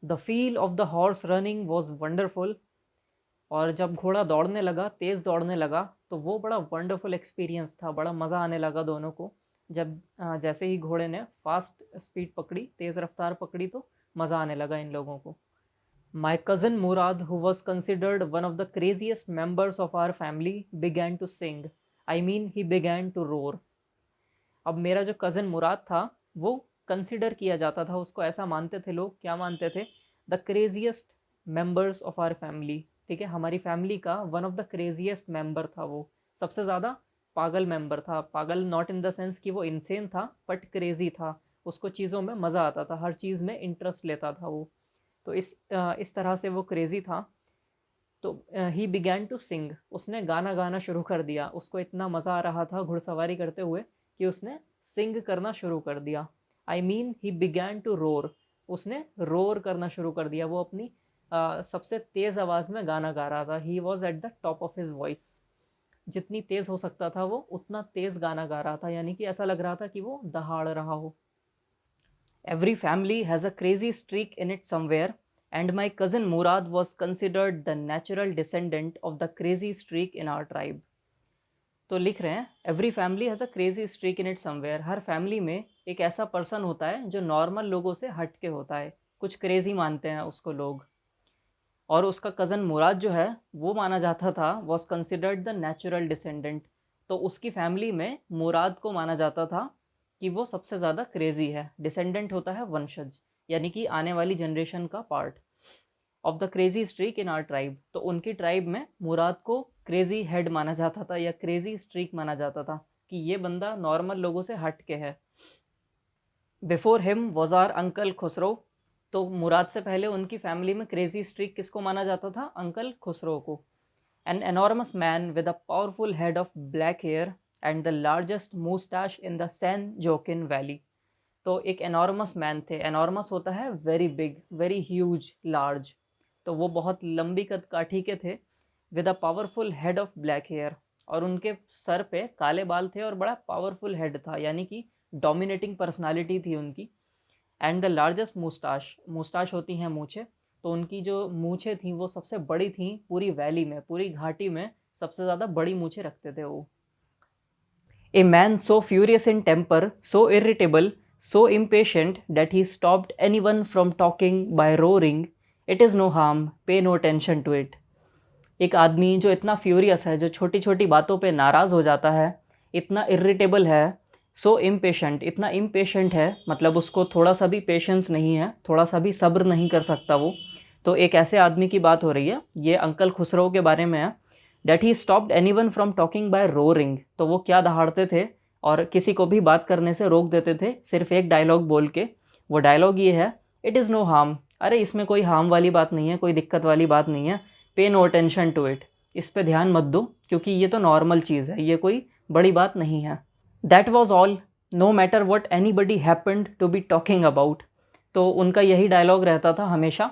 The feel of the horse running was wonderful. और जब घोड़ा दौड़ने लगा, तेज़ दौड़ने लगा, तो वो बड़ा वंडरफुल एक्सपीरियंस था, बड़ा मज़ा आने लगा दोनों को। जब जैसे ही घोड़े ने फास्ट स्पीड पकड़ी, तेज़ रफ्तार पकड़ी, तो मज़ा आने लगा इन लोगों को। My cousin Murad, who was considered one of the craziest members of our family, began to sing. I mean, he began to roar. अब मेरा जो कज़न मुराद था, वो कंसिडर किया जाता था, उसको ऐसा मानते थे लोग, क्या मानते थे, the craziest members of our family, ठीक है। हमारी फैमिली का one of the craziest member था वो, सबसे ज़्यादा पागल मेंबर था। पागल नॉट इन द सेंस कि वो इंसेन था, बट क्रेजी था, उसको चीज़ों में मज़ा आता था, हर चीज़ में इंटरेस्ट लेता था वो। तो इस तरह से वो क्रेज़ी था। तो ही बिगैन टू सिंग, उसने गाना गाना शुरू कर दिया, उसको इतना मज़ा आ रहा था घुड़सवारी करते हुए कि उसने सिंग करना शुरू कर दिया। I mean he began to roar, उसने रोर करना शुरू कर दिया, वो अपनी सबसे तेज़ आवाज़ में गाना गा रहा था। He was at the top of his voice, जितनी तेज़ हो सकता था वो उतना तेज़ गाना गा रहा था, यानी कि ऐसा लग रहा था कि वो दहाड़ रहा हो। Every family has a crazy streak in it somewhere, and my cousin Murad was considered the natural descendant of the crazy streak in our tribe. तो लिख रहे हैं, every family has a crazy streak in it somewhere, her family में एक ऐसा person होता है जो नॉर्मल लोगों से हट के होता है, कुछ क्रेजी मानते हैं उसको लोग। और उसका कज़न मुराद जो है वो माना जाता था, was considered the natural descendant, तो उसकी फैमिली में मुराद को माना जाता था कि वो सबसे ज़्यादा क्रेजी है। डिसेंडेंट होता है वंशज, यानी कि आने वाली जनरेशन का part of the crazy streak in our tribe. तो उनकी ट्राइब में मुराद को क्रेजी हेड माना जाता था, या क्रेजी स्ट्रीक माना जाता था कि ये बंदा नॉर्मल लोगों से हट के है। Before him was our uncle Khosrove, तो मुराद से पहले उनकी फैमिली में क्रेजी स्ट्रीक किसको माना जाता था, अंकल खुसरो को। An enormous man with a powerful head of black hair and the largest moustache in the San Joaquin Valley. तो एक एनॉर्मस मैन थे, एनॉर्मस होता है very big, very huge, large, तो वो बहुत लंबी कद काठी के थे। With a powerful head of black hair, और उनके सर पे काले बाल थे और बड़ा पावरफुल हेड था, यानी कि डोमिनेटिंग पर्सनालिटी थी उनकी। एंड द लार्जेस्ट मूस्टाश, मूस्टाश होती हैं मूछें, तो उनकी जो मूछें थी वो सबसे बड़ी थी पूरी वैली में, पूरी घाटी में सबसे ज़्यादा बड़ी मूछें रखते थे वो। A man so furious in temper, so irritable, so impatient that he stopped anyone from talking by roaring, "It is no harm, pay no attention to it." एक आदमी जो इतना फ्यूरियस है, जो छोटी छोटी बातों पे नाराज़ हो जाता है, इतना इरिटेबल है, सो इम्पेशेंट, इतना इम्पेशेंट है, मतलब उसको थोड़ा सा भी पेशेंस नहीं है, थोड़ा सा भी सब्र नहीं कर सकता वो। तो एक ऐसे आदमी की बात हो रही है, ये अंकल खुसरो के बारे में है। That he stopped anyone from talking by roaring, तो वो क्या दहाड़ते थे और किसी को भी बात करने से रोक देते थे सिर्फ एक डायलॉग बोल के। वो डायलॉग ये है, इट इज़ नो हार्म, अरे इसमें कोई हार्म वाली बात नहीं है, कोई दिक्कत वाली बात नहीं है, pay no attention to it, इस पे ध्यान मत दो, क्योंकि ये तो नॉर्मल चीज़ है, ये कोई बड़ी बात नहीं है। That was all, no matter what anybody happened to be talking about. तो उनका यही डायलॉग रहता था हमेशा,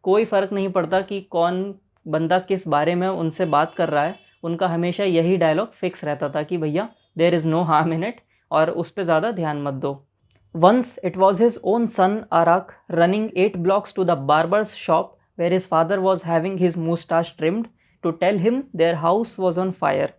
कोई फ़र्क नहीं पड़ता कि कौन बंदा किस बारे में उनसे बात कर रहा है, उनका हमेशा यही डायलॉग फिक्स रहता था कि भैया there is no harm in it, और उस पर ज़्यादा ध्यान मत दो। Once it was his own son Arak running 8 blocks to the barber's shop where his father was having his moustache trimmed to tell him their house was on fire.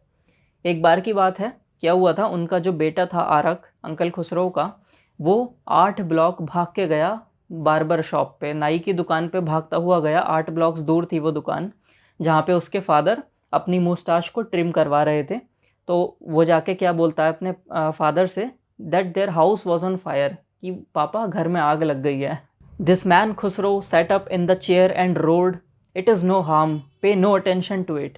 एक बार की बात है, क्या हुआ था, उनका जो बेटा था आरक, अंकल खुसरो का, वो 8 ब्लॉक भाग के गया बार्बर शॉप पे, नाई की दुकान पे भागता हुआ गया। 8 ब्लॉक्स दूर थी वो दुकान जहाँ पे उसके फादर अपनी मुस्टाश को ट्रिम करवा रहे थे। तो वो जाके क्या बोलता है अपने फादर से, that their house was on fire, कि पापा घर में आग लग गई है। This man Khosrove sat up in the chair and roared, it is no harm, pay no attention to it.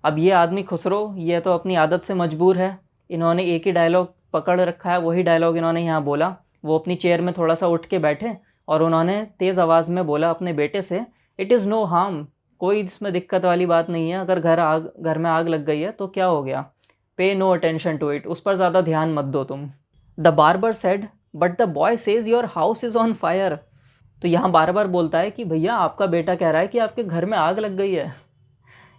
अब ये आदमी खुसरो, ये तो अपनी आदत से मजबूर है, इन्होंने एक ही डायलॉग पकड़ रखा है, वही डायलॉग इन्होंने यहाँ बोला। वो अपनी चेयर में थोड़ा सा उठ के बैठे और उन्होंने तेज़ आवाज़ में बोला अपने बेटे से, इट इज़ नो हार्म, कोई इसमें दिक्कत वाली बात नहीं है, अगर घर में आग लग गई है तो क्या हो गया, पे नो अटेंशन टू इट, उस पर ज़्यादा ध्यान मत दो तुम। The barber said, but the boy says your house is on fire. तो यहाँ बार बार बोलता है कि भैया आपका बेटा कह रहा है कि आपके घर में आग लग गई है।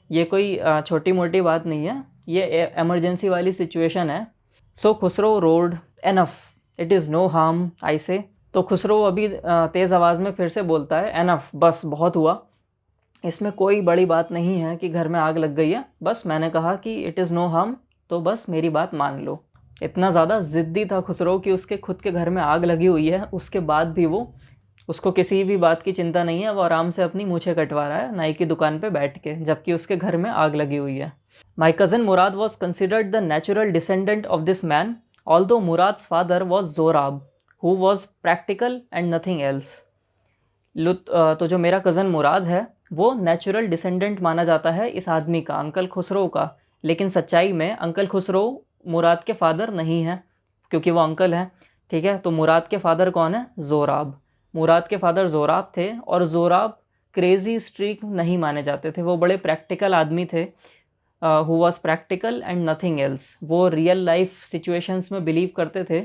ये कोई छोटी मोटी बात नहीं है, ये एमरजेंसी वाली सिचुएशन है। So Khosrove rode, enough, it is no harm I say. तो खुसरो अभी तेज़ आवाज़ में फिर से बोलता है, एनफ, बस बहुत हुआ, इसमें कोई बड़ी बात नहीं है कि घर में आग लग गई है, बस मैंने कहा कि इट इज़ नो हार्म, तो बस मेरी बात मान लो। इतना ज़्यादा ज़िद्दी था खुसरो कि उसके खुद के घर में आग लगी हुई है, उसके बाद भी उसको किसी भी बात की चिंता नहीं है, वो आराम से अपनी मूछें कटवा रहा है नाई की दुकान पे बैठ के, जबकि उसके घर में आग लगी हुई है। My cousin Mourad was considered the natural descendant of this man, although Mourad's father was Zorab, who was practical and nothing else. तो जो मेरा कज़न मुराद है वो नेचुरल डिसेंडेंट माना जाता है इस आदमी का, अंकल खुसरो का, लेकिन सच्चाई में अंकल खुसरो मुराद के फादर नहीं है, क्योंकि वो अंकल हैं, ठीक है। तो मुराद के फादर कौन है, जोराब। मुराद के फादर जोराब थे, और जोराब क्रेज़ी स्ट्रीक नहीं माने जाते थे, वो बड़े प्रैक्टिकल आदमी थे, who was practical and nothing else. वो रियल लाइफ सिचुएशंस में बिलीव करते थे,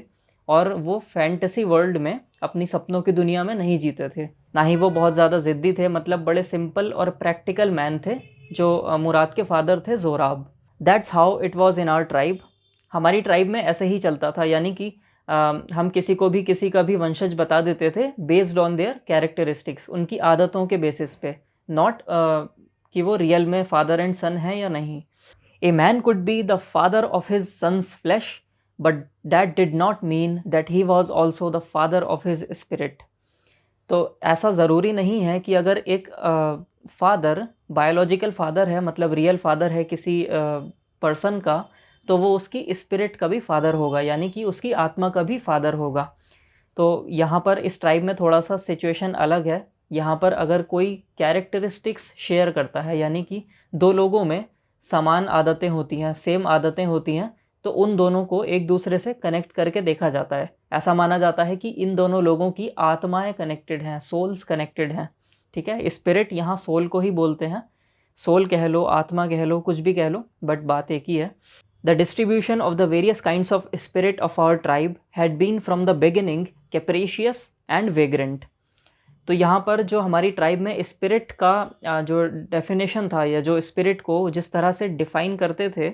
और वो फैंटेसी वर्ल्ड में, अपनी सपनों की दुनिया में नहीं जीते थे। ना ही वो बहुत ज़्यादा ज़िद्दी थे, मतलब बड़े सिंपल और प्रैक्टिकल मैन थे जो मुराद के फादर थे Zorab. That's how it was in our tribe. हमारी ट्राइब में ऐसे ही चलता था, यानी कि हम किसी को भी किसी का भी वंशज बता देते थे बेस्ड ऑन देयर कैरेक्टरिस्टिक्स, उनकी आदतों के बेसिस पे, नॉट कि वो रियल में फादर एंड सन है या नहीं। A man could be the father of his son's flesh, but that did not mean that he was also the father of his spirit. तो ऐसा ज़रूरी नहीं है कि अगर एक फादर बायोलॉजिकल फादर है, मतलब रियल फादर है किसी पर्सन का, तो वो उसकी स्पिरिट का भी फादर होगा, यानी कि उसकी आत्मा का भी फादर होगा। तो यहाँ पर इस ट्राइब में थोड़ा सा सिचुएशन अलग है। यहाँ पर अगर कोई कैरेक्टरिस्टिक्स शेयर करता है, यानी कि दो लोगों में समान आदतें होती हैं, सेम आदतें होती हैं, तो उन दोनों को एक दूसरे से कनेक्ट करके देखा जाता है। ऐसा माना जाता है कि इन दोनों लोगों की आत्माएं कनेक्टेड हैं, सोल्स कनेक्टेड हैं, ठीक है। स्पिरिट यहाँ सोल को ही बोलते हैं, सोल कह लो, आत्मा कह लो, कुछ भी कह लो, बट बात एक ही है। The distribution of the various kinds of spirit of our tribe had been from the beginning capricious and vagrant। तो यहाँ पर जो हमारी ट्राइब में स्पिरिट का जो डेफिनेशन था, या जो स्पिरिट को जिस तरह से डिफ़ाइन करते थे,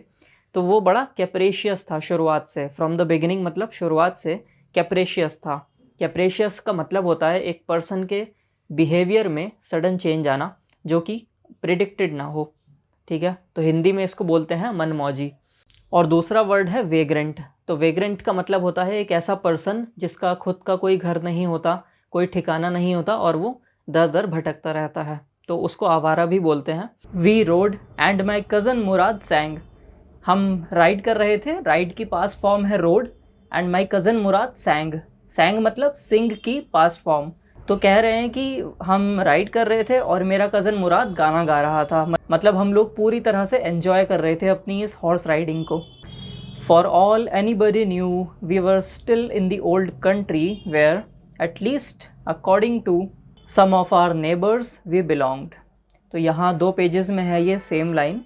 तो वो बड़ा कैप्रेशियस था शुरुआत से। फ्रॉम द बिगिनिंग मतलब शुरुआत से कैप्रेशियस था। कैप्रेशियस का मतलब होता है एक पर्सन के बिहेवियर में सडन चेंज आना, जो कि प्रिडिक्टेड ना हो, ठीक है। तो हिंदी में इसको बोलते हैं मनमौजी। और दूसरा वर्ड है वेग्रेंट। तो वेग्रेंट का मतलब होता है एक ऐसा पर्सन जिसका खुद का कोई घर नहीं होता, कोई ठिकाना नहीं होता, और वो दर दर भटकता रहता है, तो उसको आवारा भी बोलते हैं। We rode and my cousin Mourad sang. हम राइड कर रहे थे, राइड की पास्ट फॉर्म है rode, and my cousin Mourad sang. Sang मतलब सिंग की पास्ट फॉर्म। तो कह रहे हैं कि हम राइड कर रहे थे और मेरा कज़न मुराद गाना गा रहा था, मतलब हम लोग पूरी तरह से एन्जॉय कर रहे थे अपनी इस हॉर्स राइडिंग को। For all anybody knew we were still in the old country where at least according to some of our neighbours we belonged. तो यहाँ 2 पेजेस में है ये सेम लाइन।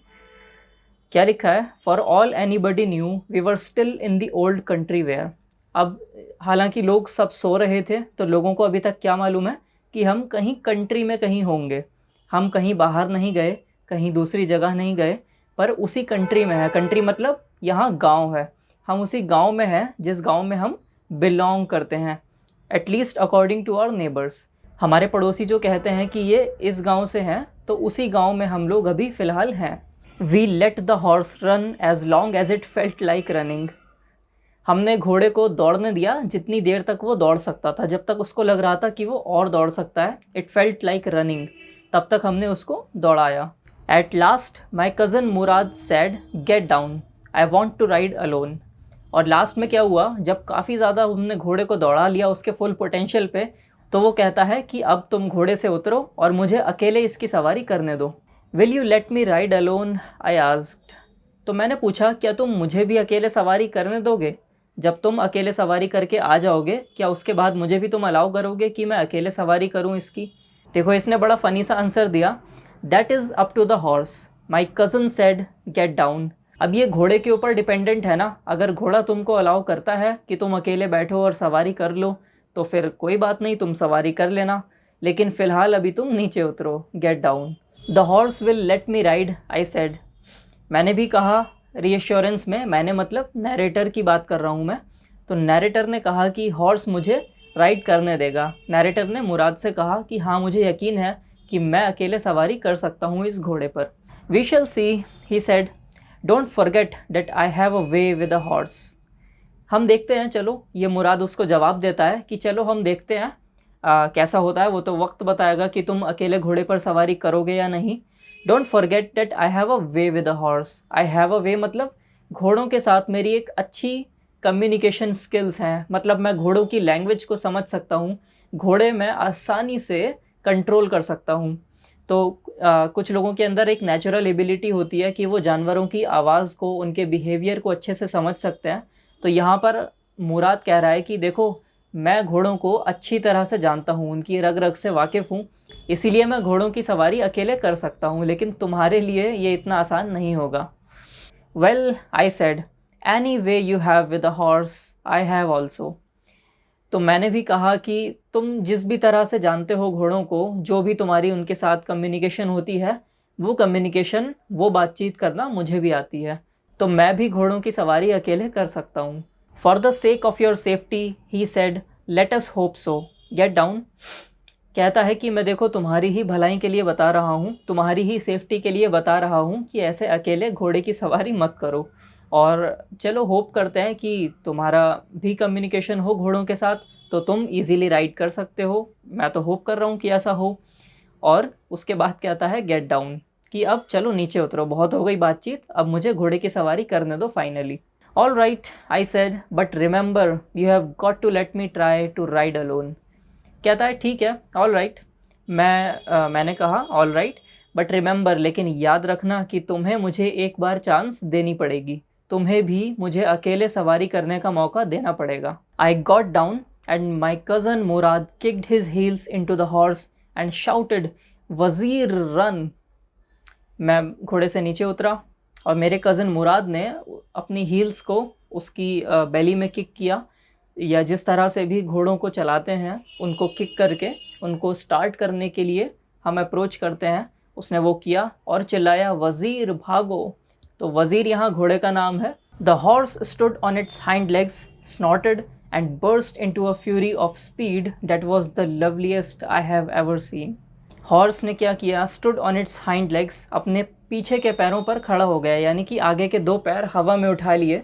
क्या लिखा है, for all anybody knew we were still in the old country where. अब हालांकि लोग सब सो रहे थे, तो लोगों को अभी तक क्या मालूम है कि हम कहीं कंट्री में कहीं होंगे, हम कहीं बाहर नहीं गए, कहीं दूसरी जगह नहीं गए, पर उसी कंट्री में है। कंट्री मतलब यहाँ गांव है, हम उसी गांव में हैं जिस गांव में हम बिलोंग करते हैं। At least according to our neighbours, हमारे पड़ोसी जो कहते हैं कि ये इस गांव से हैं, तो उसी गांव में हम लोग अभी फ़िलहाल हैं। We let the horse run as long as it felt like running. हमने घोड़े को दौड़ने दिया जितनी देर तक वो दौड़ सकता था, जब तक उसको लग रहा था कि वो और दौड़ सकता है। इट फेल्ट लाइक रनिंग, तब तक हमने उसको दौड़ाया। At last my cousin Mourad said get down, I want to ride alone. और लास्ट में क्या हुआ, जब काफ़ी ज़्यादा हमने घोड़े को दौड़ा लिया उसके फुल पोटेंशियल पे, तो वो कहता है कि अब तुम घोड़े से उतरो और मुझे अकेले इसकी सवारी करने दो। Will you let me ride alone, I asked. तो मैंने पूछा, क्या तुम मुझे भी अकेले सवारी करने दोगे? जब तुम अकेले सवारी करके आ जाओगे, क्या उसके बाद मुझे भी तुम अलाउ करोगे कि मैं अकेले सवारी करूं इसकी? देखो, इसने बड़ा फ़नी सा आंसर दिया, that is up to the horse, my cousin said get down. अब ये घोड़े के ऊपर डिपेंडेंट है ना, अगर घोड़ा तुमको अलाउ करता है कि तुम अकेले बैठो और सवारी कर लो तो फिर कोई बात नहीं, तुम सवारी कर लेना, लेकिन फ़िलहाल अभी तुम नीचे उतरो, get down. The horse will let me ride, I said. मैंने भी कहा रीअश्योरेंस में, मैंने मतलब नैरेटर की बात कर रहा हूँ मैं। तो नैरेटर ने कहा कि हॉर्स मुझे राइड करने देगा। नैरेटर ने मुराद से कहा कि हाँ, मुझे यकीन है कि मैं अकेले सवारी कर सकता हूँ इस घोड़े पर। We shall see, he said, don't forget that I have a way with a horse. हम देखते हैं, चलो, ये मुराद उसको जवाब देता है कि चलो हम देखते हैं कैसा होता है, वो तो वक्त बताएगा कि तुम अकेले घोड़े पर सवारी करोगे या नहीं। Don't forget that I have a way with a horse. I have a way मतलब घोड़ों के साथ मेरी एक अच्छी कम्युनिकेशन स्किल्स हैं, मतलब मैं घोड़ों की लैंग्वेज को समझ सकता हूँ, घोड़े मैं आसानी से कंट्रोल कर सकता हूँ। तो कुछ लोगों के अंदर एक नेचुरल एबिलिटी होती है कि वो जानवरों की आवाज़ को, उनके बिहेवियर को अच्छे से समझ सकते हैं। तो यहाँ पर मुराद कह रहा है कि देखो, मैं घोड़ों को अच्छी तरह से जानता हूँ, उनकी रग रग से वाकिफ़ हूँ, इसीलिए मैं घोड़ों की सवारी अकेले कर सकता हूँ, लेकिन तुम्हारे लिए ये इतना आसान नहीं होगा। Well, I said, any way you have with a horse, I have also. तो मैंने भी कहा कि तुम जिस भी तरह से जानते हो घोड़ों को, जो भी तुम्हारी उनके साथ कम्युनिकेशन होती है, वो कम्युनिकेशन, वो बातचीत करना मुझे भी आती है, तो मैं भी घोड़ों की सवारी अकेले कर सकता हूँ। For the sake of your safety, he said, let us hope so, get down. कहता है कि मैं देखो तुम्हारी ही भलाई के लिए बता रहा हूँ, तुम्हारी ही सेफ्टी के लिए बता रहा हूँ कि ऐसे अकेले घोड़े की सवारी मत करो, और चलो होप करते हैं कि तुम्हारा भी कम्युनिकेशन हो घोड़ों के साथ, तो तुम इजीली राइड कर सकते हो। मैं तो होप कर रहा हूँ कि ऐसा हो। और उसके बाद कहता है गेट डाउन, कि अब चलो नीचे उतरो, बहुत हो गई बातचीत, अब मुझे घोड़े की सवारी करने दो finally. All right, I said, but remember you have got to let me try to ride alone. कहता है ठीक है, ऑल राइट, मैंने कहा ऑल राइट, बट रिमेंबर, लेकिन याद रखना कि तुम्हें मुझे एक बार चांस देनी पड़ेगी, तुम्हें भी मुझे अकेले सवारी करने का मौका देना पड़ेगा। I got down and my cousin Murad kicked his heels into the horse and shouted, वज़ीर रन। मैं घोड़े से नीचे उतरा और मेरे कज़न मुराद ने अपनी हील्स को उसकी बेली में किक किया, या जिस तरह से भी घोड़ों को चलाते हैं, उनको किक करके उनको स्टार्ट करने के लिए हम अप्रोच करते हैं, उसने वो किया और चिल्लाया, वज़ीर भागो। तो वज़ीर यहाँ घोड़े का नाम है। The horse stood on it's hind legs, स्नॉटेड and burst into a fury of speed that was the loveliest I have ever seen. Horse ने क्या किया, stood on it's hind legs, अपने पीछे के पैरों पर खड़ा हो गया, यानी कि आगे के दो पैर हवा में उठा लिए।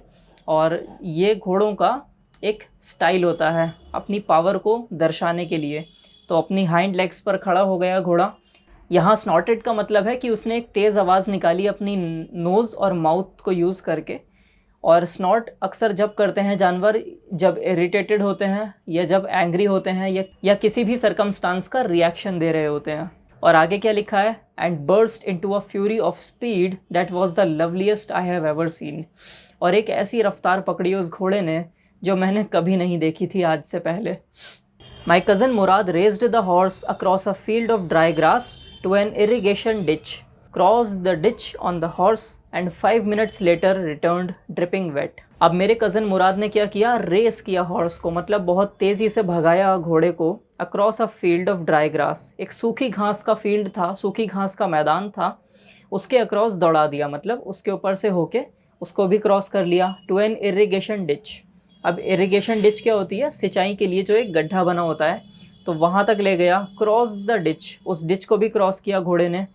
और ये घोड़ों का एक स्टाइल होता है अपनी पावर को दर्शाने के लिए, तो अपनी हाइंड लेग्स पर खड़ा हो गया घोड़ा। यहाँ स्नॉटेड का मतलब है कि उसने एक तेज़ आवाज़ निकाली अपनी नोज़ और माउथ को यूज़ करके। और स्नॉट अक्सर जब करते हैं जानवर, जब इरिटेटेड होते हैं या जब एंग्री होते हैं या किसी भी सरकमस्टांस का रिएक्शन दे रहे होते हैं। और आगे क्या लिखा है, and burst into a fury of speed that was the loveliest I have ever seen. और एक ऐसी रफ्तार पकड़ी उस घोड़े ने जो मैंने कभी नहीं देखी थी आज से पहले। My cousin Mourad raised the horse across a field of dry grass to an irrigation ditch, crossed the ditch on the horse and 5 minutes later returned dripping wet। अब मेरे कज़न मुराद ने क्या किया, रेस किया हॉर्स को, मतलब बहुत तेज़ी से भगाया घोड़े को, across a field of dry grass, एक सूखी घास का फील्ड था, सूखी घास का मैदान था, उसके अक्रॉस दौड़ा दिया, मतलब उसके ऊपर से होके उसको भी क्रॉस कर लिया। टू एन इरीगेशन डिच, अब इरीगेशन डिच क्या होती है, सिंचाई के लिए जो एक गड्ढा बना होता है, तो वहाँ तक ले गया। क्रॉस द डिच, उस डिच को भी क्रॉस किया घोड़े ने।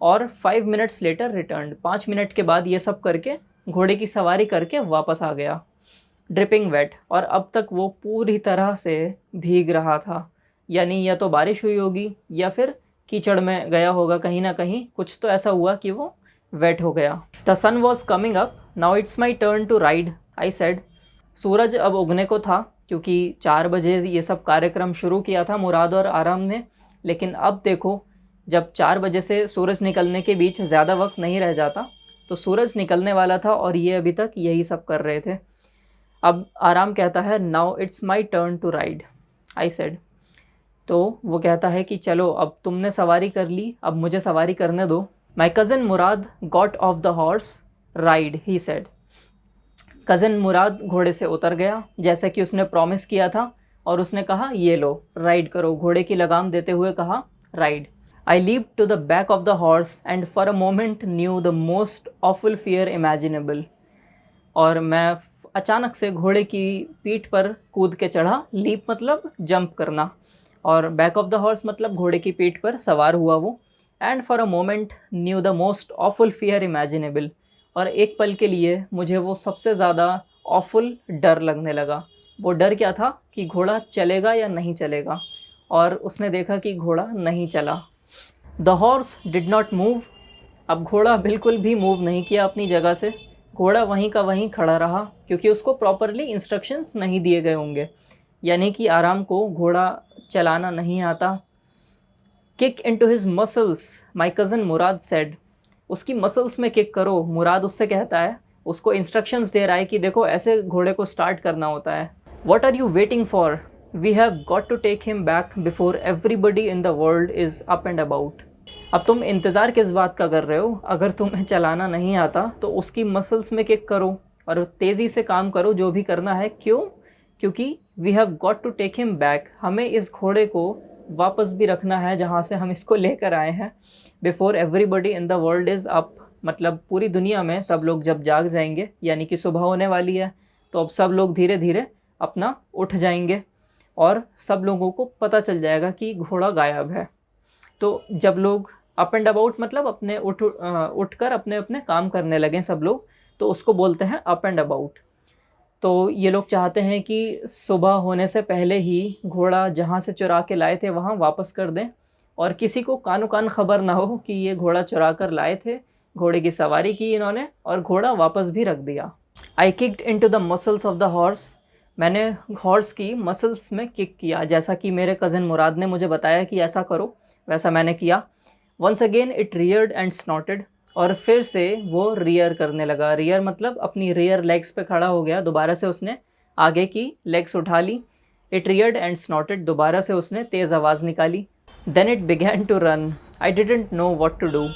और 5 मिनट्स लेटर रिटर्न, 5 मिनट के बाद ये सब करके घोड़े की सवारी करके वापस आ गया। ड्रिपिंग वेट, और अब तक वो पूरी तरह से भीग रहा था, यानी या तो बारिश हुई होगी या फिर कीचड़ में गया होगा, कहीं ना कहीं कुछ तो ऐसा हुआ कि वो वेट हो गया। The sun was coming up, now it's my turn to ride, I said. सूरज अब उगने को था, क्योंकि 4 बजे ये सब कार्यक्रम शुरू किया था मुराद और आराम ने, लेकिन अब देखो जब 4 बजे से सूरज निकलने के बीच ज़्यादा वक्त नहीं रह जाता, तो सूरज निकलने वाला था और ये अभी तक यही सब कर रहे थे। अब आराम कहता है now it's my turn to ride, I said. तो वो कहता है कि चलो अब तुमने सवारी कर ली, अब मुझे सवारी करने दो। My cousin Mourad got off the horse ride, he said. Cousin Mourad घोड़े से उतर गया जैसे कि उसने प्रॉमिस किया था, और उसने कहा ये लो राइड करो, घोड़े की लगाम देते हुए कहा ride. I leaped to the back of the horse and for a moment knew the most awful fear imaginable. और मैं अचानक से घोड़े की पीठ पर कूद के चढ़ा। लीप मतलब जंप करना, और बैक ऑफ द हॉर्स मतलब घोड़े की पीठ पर सवार हुआ वो। And for a moment knew the most awful fear imaginable, और एक पल के लिए मुझे वो सबसे ज़्यादा ऑफुल डर लगने लगा। वो डर क्या था कि घोड़ा चलेगा या नहीं चलेगा, और उसने देखा कि घोड़ा नहीं चला। The horse did not move. अब घोड़ा बिल्कुल भी मूव नहीं किया अपनी जगह से। घोड़ा वहीं का वहीं खड़ा रहा, क्योंकि उसको प्रॉपरली इंस्ट्रक्शंस नहीं दिए गए होंगे, यानी कि आराम को घोड़ा चलाना नहीं आता। Kick into his muscles, my cousin Murad said. उसकी मसल्स में किक करो, मुराद उससे कहता है, उसको इंस्ट्रक्शंस दे रहा है कि देखो ऐसे घोड़े को स्टार्ट करना होता है। What are you waiting for? We have got to take him back before everybody in the world is up and about. अब तुम इंतज़ार किस बात का कर रहे हो? अगर तुम्हें चलाना नहीं आता तो उसकी मसल्स में किक करो और तेज़ी से काम करो जो भी करना है। क्यों? क्योंकि we have got to take him back, हमें इस घोड़े को वापस भी रखना है जहाँ से हम इसको लेकर आए हैं। Before everybody in the world is up, मतलब पूरी दुनिया में सब लोग जब जाग जाएंगे, यानी कि सुबह होने वाली है, तो अब सब लोग धीरे धीरे अपना उठ जाएंगे और सब लोगों को पता चल जाएगा कि घोड़ा गायब है। तो जब लोग अप एंड अबाउट मतलब अपने उठकर अपने अपने काम करने लगें सब लोग, तो उसको बोलते हैं अप एंड अबाउट। तो ये लोग चाहते हैं कि सुबह होने से पहले ही घोड़ा जहाँ से चुरा के लाए थे वहाँ वापस कर दें, और किसी को कानो कान खबर ना हो कि ये घोड़ा चुरा कर लाए थे। घोड़े की सवारी की इन्होंने और घोड़ा वापस भी रख दिया। I kicked into the muscles of the horse. मैंने हॉर्स की मसल्स में किक किया, जैसा कि मेरे कज़न मुराद ने मुझे बताया कि ऐसा करो, वैसा मैंने किया। Once again it reared and snorted, और फिर से वो रियर करने लगा। रियर मतलब अपनी रियर लेग्स पे खड़ा हो गया। दोबारा से उसने आगे की लेग्स उठा ली। इट रियर्ड एंड स्नॉटेड, दोबारा से उसने तेज़ आवाज़ निकाली। Then it began to run, I didn't know what to do.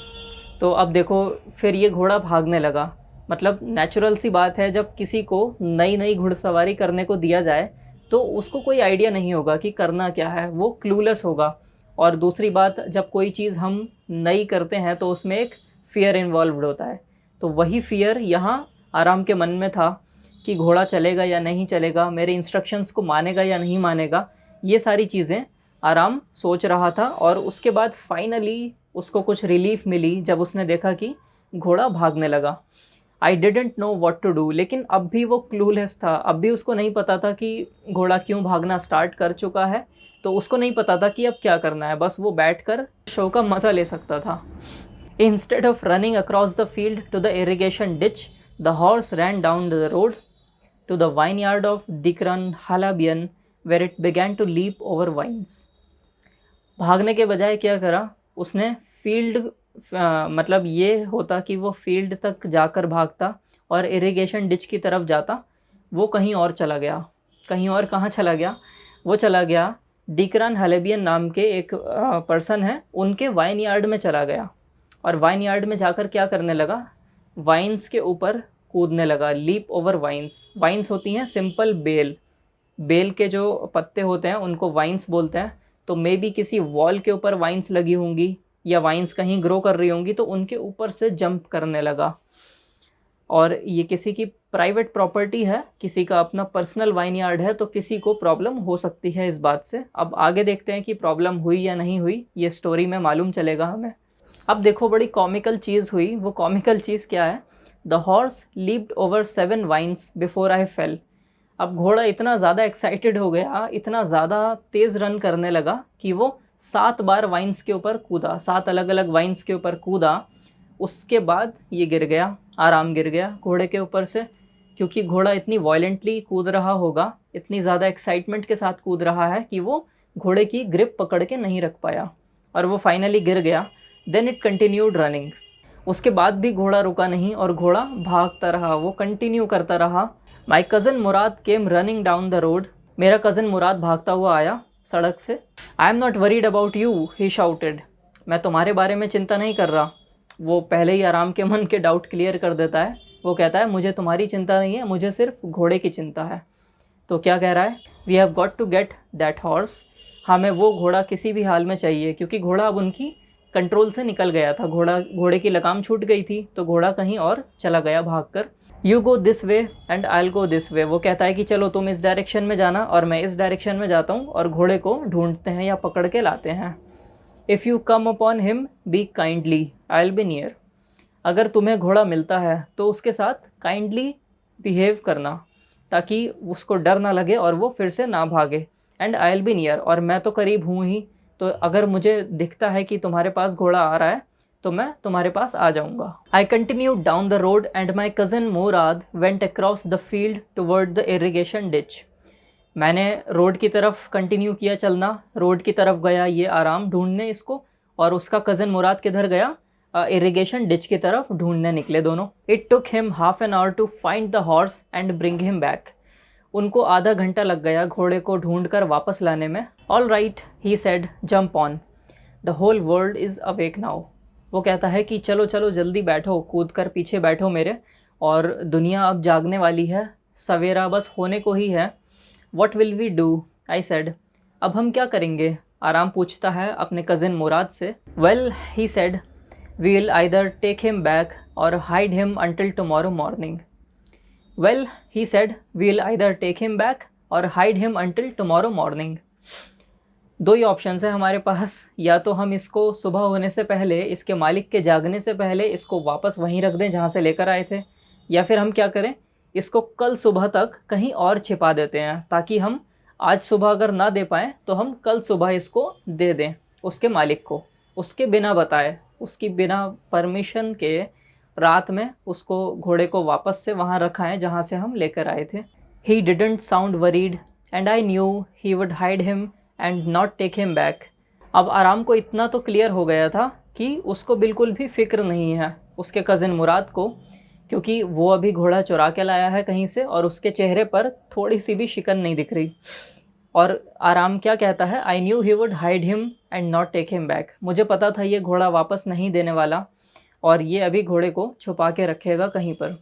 तो अब देखो फिर ये घोड़ा भागने लगा। मतलब नेचुरल सी बात है, जब किसी को नई नई घुड़सवारी करने को दिया जाए तो उसको कोई आइडिया नहीं होगा कि करना क्या है, वो क्लूलेस होगा। और दूसरी बात, जब कोई चीज़ हम नई करते हैं तो उसमें एक फ़ियर इन्वॉल्व्ड होता है। तो वही फ़ियर यहाँ आराम के मन में था कि घोड़ा चलेगा या नहीं चलेगा, मेरे इंस्ट्रक्शंस को मानेगा या नहीं मानेगा, ये सारी चीज़ें आराम सोच रहा था। और उसके बाद फाइनली उसको कुछ रिलीफ मिली जब उसने देखा कि घोड़ा भागने लगा। I didn't know what to do, लेकिन अब भी वो क्लूलेस था। अब भी उसको नहीं पता था कि घोड़ा क्यों भागना स्टार्ट कर चुका है, तो उसको नहीं पता था कि अब क्या करना है। बस वो बैठकर शो का मज़ा ले सकता था। Instead of running across the field to the irrigation ditch, the horse ran down the road to the vineyard of Dikran Halabian, where it began to leap over vines. भागने के बजाय क्या करा उसने, फील्ड मतलब ये होता कि वो फील्ड तक जाकर भागता और इरिगेशन डिच की तरफ जाता, वो कहीं और चला गया। कहीं और कहाँ चला गया? वो चला गया डिकरन हलेबियन नाम के एक पर्सन है, उनके वाइन यार्ड में चला गया। और वाइन यार्ड में जाकर क्या करने लगा? वाइन्स के ऊपर कूदने लगा। Leap over wines. वाइन्स होती हैं सिंपल बेल, बेल के जो पत्ते होते हैं उनको वाइन्स बोलते हैं। तो मे बी किसी वॉल के ऊपर वाइन्स लगी होंगी या वाइन्स कहीं ग्रो कर रही होंगी, तो उनके ऊपर से जंप करने लगा। और ये किसी की प्राइवेट प्रॉपर्टी है, किसी का अपना पर्सनल वाइन यार्ड है, तो किसी को प्रॉब्लम हो सकती है इस बात से। अब आगे देखते हैं कि प्रॉब्लम हुई या नहीं हुई, ये स्टोरी में मालूम चलेगा हमें। अब देखो बड़ी कॉमिकल चीज़ हुई। वो कॉमिकल चीज़ क्या है? The horse leaped over 7 vines before I fell. अब घोड़ा इतना ज़्यादा एक्साइटेड हो गया, इतना ज़्यादा तेज़ रन करने लगा कि वो 7 बार वाइन्स के ऊपर कूदा, 7 अलग अलग वाइन्स के ऊपर कूदा। उसके बाद ये गिर गया, आराम गिर गया घोड़े के ऊपर से, क्योंकि घोड़ा इतनी वायलेंटली कूद रहा होगा इतनी ज़्यादा एक्साइटमेंट के साथ कूद रहा है कि वो घोड़े की ग्रिप पकड़ के नहीं रख पाया और वो फाइनली गिर गया। Then it continued running. उसके बाद भी घोड़ा रुका नहीं और घोड़ा भागता रहा, वो कंटिन्यू करता रहा। माई cousin Murad came running down the road. मेरा कज़न मुराद भागता हुआ आया सड़क से। I am not worried about you, he shouted. मैं तुम्हारे बारे में चिंता नहीं कर रहा। वो पहले ही आराम के मन के डाउट क्लियर कर देता है। वो कहता है मुझे तुम्हारी चिंता नहीं है, मुझे सिर्फ घोड़े की चिंता है। तो क्या कह रहा है? We have got to get that horse. हमें वो घोड़ा किसी भी हाल में चाहिए, क्योंकि घोड़ा अब उनकी कंट्रोल से निकल गया था। घोड़े की लगाम छूट गई थी, तो घोड़ा कहीं और चला गया भागकर। You go this way and I will go this way. वो कहता है कि चलो तुम इस डायरेक्शन में जाना और मैं इस डायरेक्शन में जाता हूँ, और घोड़े को ढूंढते हैं या पकड़ के लाते हैं। If you come upon him B kindly, I will be near. अगर तुम्हें घोड़ा मिलता है तो उसके साथ काइंडली बिहेव करना, ताकि उसको डर ना लगे और वो फिर से ना भागे। And I will be near, और मैं तो करीब हूँ ही, तो अगर मुझे दिखता है कि तुम्हारे पास घोड़ा आ रहा है तो मैं तुम्हारे पास आ जाऊँगा। I continue down the road and my cousin Murad went across the field toward the irrigation ditch. मैंने रोड की तरफ कंटिन्यू किया चलना, रोड की तरफ गया ये आराम ढूंढने इसको, और उसका कज़न मुराद किधर गया? इरिगेशन डिच की तरफ ढूंढने निकले दोनों। It took him half an hour to find the horse and bring him back. उनको आधा घंटा लग गया घोड़े को ढूंढकर वापस लाने में। All right, he said, jump on, the whole world is awake now. वो कहता है कि चलो चलो जल्दी बैठो, कूद कर पीछे बैठो मेरे, और दुनिया अब जागने वाली है, सवेरा बस होने को ही है। What will we do, I said. अब हम क्या करेंगे? आराम पूछता है अपने कज़न मुराद से। Well, he said, we will either take him back or hide him until tomorrow morning. Well, he said, we will either take him back or hide him until tomorrow morning. दो ही option है हमारे पास, या तो हम इसको सुबह होने से पहले, इसके मालिक के जागने से पहले इसको वापस वहीं रख दें जहाँ से लेकर आए थे, या फिर हम क्या करें, इसको कल सुबह तक कहीं और छिपा देते हैं, ताकि हम आज सुबह अगर ना दे पाएँ तो हम कल सुबह इसको दे दें उसके मालिक को, उसके बिना बताए, उसकी बिना परमिशन के रात में उसको घोड़े को वापस से वहाँ रखाएं जहाँ से हम लेकर आए थे। He didn't sound worried and I knew he would hide him and not take him back. अब आराम को इतना तो क्लियर हो गया था कि उसको बिल्कुल भी फिक्र नहीं है उसके कज़न मुराद को, क्योंकि वो अभी घोड़ा चुरा के लाया है कहीं से और उसके चेहरे पर थोड़ी सी भी शिकन नहीं दिख रही। और आराम क्या कहता है? I knew he would hide him and not take him back. मुझे पता था ये घोड़ा वापस नहीं देने वाला और ये अभी घोड़े को छुपा के रखेगा कहीं पर।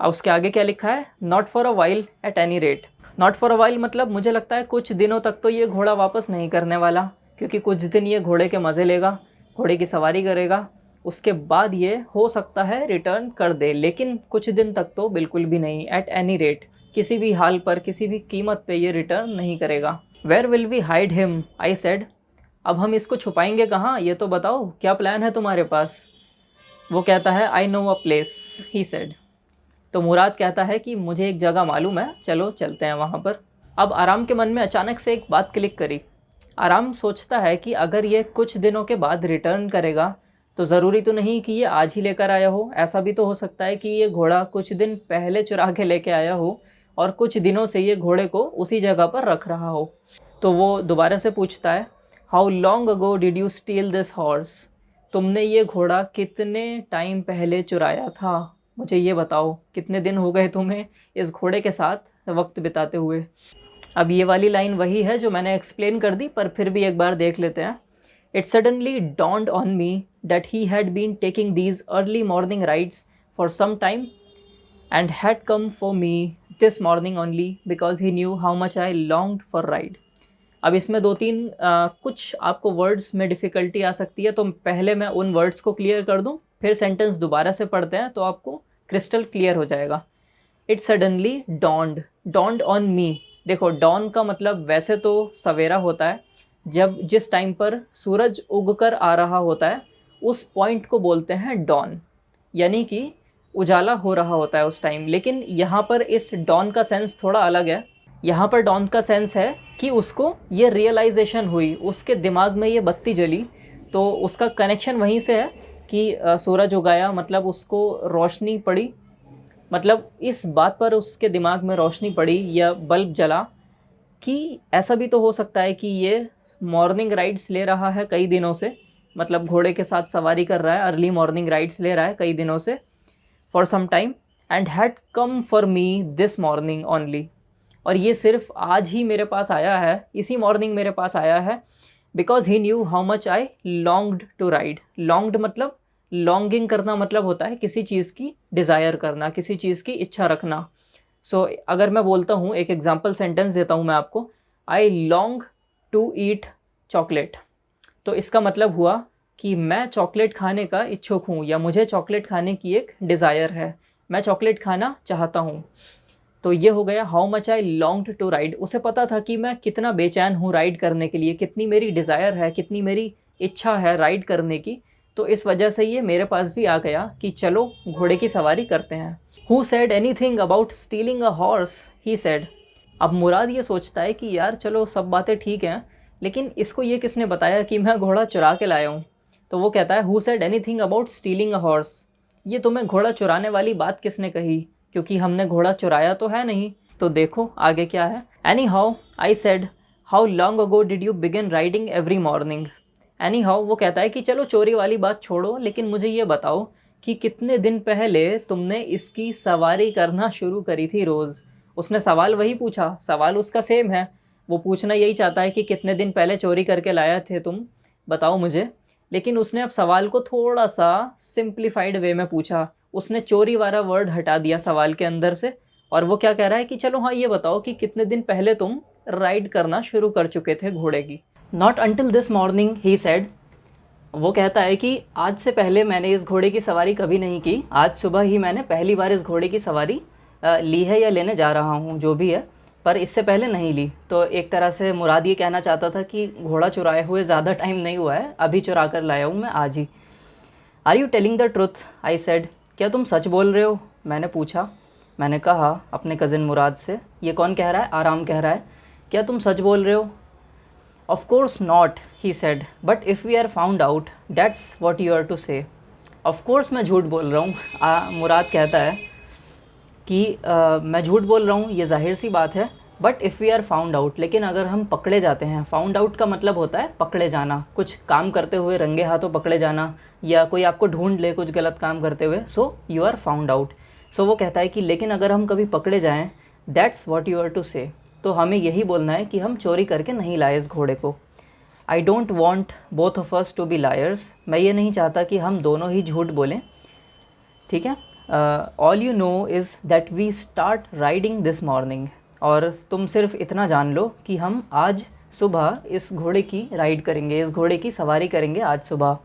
अब उसके आगे क्या लिखा है? Not for a while at any rate. Not for a while मतलब मुझे लगता है कुछ दिनों तक तो ये घोड़ा वापस नहीं करने वाला, क्योंकि कुछ दिन ये घोड़े के मज़े लेगा, घोड़े की सवारी करेगा, उसके बाद ये हो सकता है रिटर्न कर दे, लेकिन कुछ दिन तक तो बिल्कुल भी नहीं। एट एनी रेट, किसी भी हाल पर, किसी भी कीमत पे ये रिटर्न नहीं करेगा। Where will we hide him, I said. अब हम इसको छुपाएंगे कहाँ, ये तो बताओ, क्या प्लान है तुम्हारे पास? वो कहता है I know a place, he said. तो मुराद कहता है कि मुझे एक जगह मालूम है, चलो चलते हैं वहाँ पर। अब आराम के मन में अचानक से एक बात क्लिक करी। आराम सोचता है कि अगर ये कुछ दिनों के बाद रिटर्न करेगा तो ज़रूरी तो नहीं कि ये आज ही लेकर आया हो, ऐसा भी तो हो सकता है कि ये घोड़ा कुछ दिन पहले चुरा के लेके आया हो और कुछ दिनों से ये घोड़े को उसी जगह पर रख रहा हो। तो वो दोबारा से पूछता है, how long ago did you steal this horse? तुमने ये घोड़ा कितने टाइम पहले चुराया था? मुझे ये बताओ, कितने दिन हो गए तुम्हें इस घोड़े के साथ वक्त बिताते हुए? अब ये वाली लाइन वही है जो मैंने एक्सप्लेन कर दी, पर फिर भी एक बार देख लेते हैं। It suddenly dawned on me that he had been taking these early morning rides for some time and had come for me this morning only because he knew how much I longed for ride. अब इसमें दो तीन कुछ आपको words में difficulty आ सकती है, तो पहले मैं उन वर्ड्स को क्लियर कर दूं, फिर सेंटेंस दोबारा से पढ़ते हैं तो आपको क्रिस्टल क्लियर हो जाएगा। It suddenly dawned on me। देखो, dawn का मतलब वैसे तो सवेरा होता है, जब जिस टाइम पर सूरज उगकर आ रहा होता है उस पॉइंट को बोलते हैं डॉन, यानी कि उजाला हो रहा होता है उस टाइम। लेकिन यहाँ पर इस डॉन का सेंस थोड़ा अलग है। यहाँ पर डॉन का सेंस है कि उसको ये रियलाइजेशन हुई, उसके दिमाग में ये बत्ती जली, तो उसका कनेक्शन वहीं से है कि सूरज उगाया, मतलब उसको रोशनी पड़ी मतलब इस बात पर उसके दिमाग में रोशनी पड़ी या बल्ब जला कि ऐसा भी तो हो सकता है कि ये मॉर्निंग राइड्स ले रहा है कई दिनों से, मतलब घोड़े के साथ सवारी कर रहा है, अर्ली मॉर्निंग राइड्स ले रहा है कई दिनों से, for some time, and had come for me this morning only, और ये सिर्फ आज ही मेरे पास आया है, इसी मॉर्निंग मेरे पास आया है, because he knew how much I longed to ride. Longed मतलब लॉन्गिंग करना, मतलब होता है किसी चीज़ की डिज़ायर करना, किसी चीज़ की इच्छा रखना। सो अगर मैं बोलता हूँ, एक एग्जाम्पल सेंटेंस देता हूँ मैं आपको, I long to eat chocolate, तो इसका मतलब हुआ कि मैं चॉकलेट खाने का इच्छुक हूँ या मुझे चॉकलेट खाने की एक डिज़ायर है, मैं चॉकलेट खाना चाहता हूँ। तो ये हो गया how much I longed to ride. उसे पता था कि मैं कितना बेचैन हूँ राइड करने के लिए, कितनी मेरी डिज़ायर है, कितनी मेरी इच्छा है राइड करने की। तो इस वजह से ये मेरे पास भी आ गया कि चलो घोड़े की सवारी करते हैं। Who said any thing about stealing a horse, he said. अब मुराद ये सोचता है कि यार चलो सब बातें ठीक हैं, लेकिन इसको ये किसने बताया कि मैं घोड़ा चुरा के लाया हूँ। तो वो कहता है who said any thing about stealing a horse, ये तुम्हें घोड़ा चुराने वाली बात किसने कही, क्योंकि हमने घोड़ा चुराया तो है नहीं। तो देखो आगे क्या है। Any how I said how long ago did you begin riding every morning. Any how वो कहता है कि चलो चोरी वाली बात छोड़ो, लेकिन मुझे ये बताओ कि कितने दिन पहले तुमने इसकी सवारी करना शुरू करी थी रोज़। उसने सवाल वही पूछा, सवाल उसका सेम है, वो पूछना यही चाहता है कि कितने दिन पहले चोरी करके लाया थे तुम, बताओ मुझे। लेकिन उसने अब सवाल को थोड़ा सा सिंप्लीफाइड वे में पूछा, उसने चोरी वाला वर्ड हटा दिया सवाल के अंदर से, और वो क्या कह रहा है कि चलो हाँ ये बताओ कि कितने दिन पहले तुम राइड करना शुरू कर चुके थे घोड़े की। Not until this morning, he said. वो कहता है कि आज से पहले मैंने इस घोड़े की सवारी कभी नहीं की, आज सुबह ही मैंने पहली बार इस घोड़े की सवारी ली है या लेने जा रहा हूँ, जो भी है, पर इससे पहले नहीं ली। तो एक तरह से मुराद ये कहना चाहता था कि घोड़ा चुराए हुए ज़्यादा टाइम नहीं हुआ है, अभी चुरा कर लाया हूँ मैं आज ही। Are you telling the truth, I said. क्या तुम सच बोल रहे हो, मैंने पूछा। मैंने कहा अपने कज़िन मुराद से। ये कौन कह रहा है, आराम कह रहा है, क्या तुम सच बोल रहे हो। Of course not, he said, but if we are found out that's what you are to say. Of course मैं झूठ बोल रहा हूँ, मुराद कहता है कि मैं झूठ बोल रहा हूँ, ये जाहिर सी बात है, but if we are found out, लेकिन अगर हम पकड़े जाते हैं। फाउंड आउट का मतलब होता है पकड़े जाना, कुछ काम करते हुए रंगे हाथों पकड़े जाना, या कोई आपको ढूंढ ले कुछ गलत काम करते हुए, so you are found out. So वो कहता है कि लेकिन अगर हम कभी पकड़े जाएँ, that's what you are to say, तो हमें यही बोलना है कि हम चोरी करके नहीं लाए इस घोड़े को। I don't want both of us to be liars, मैं ये नहीं चाहता कि हम दोनों ही झूठ बोलें, ठीक है। All you know is that we start riding this morning, और तुम सिर्फ इतना जान लो कि हम आज सुबह इस घोड़े की राइड करेंगे, इस घोड़े की सवारी करेंगे आज सुबह।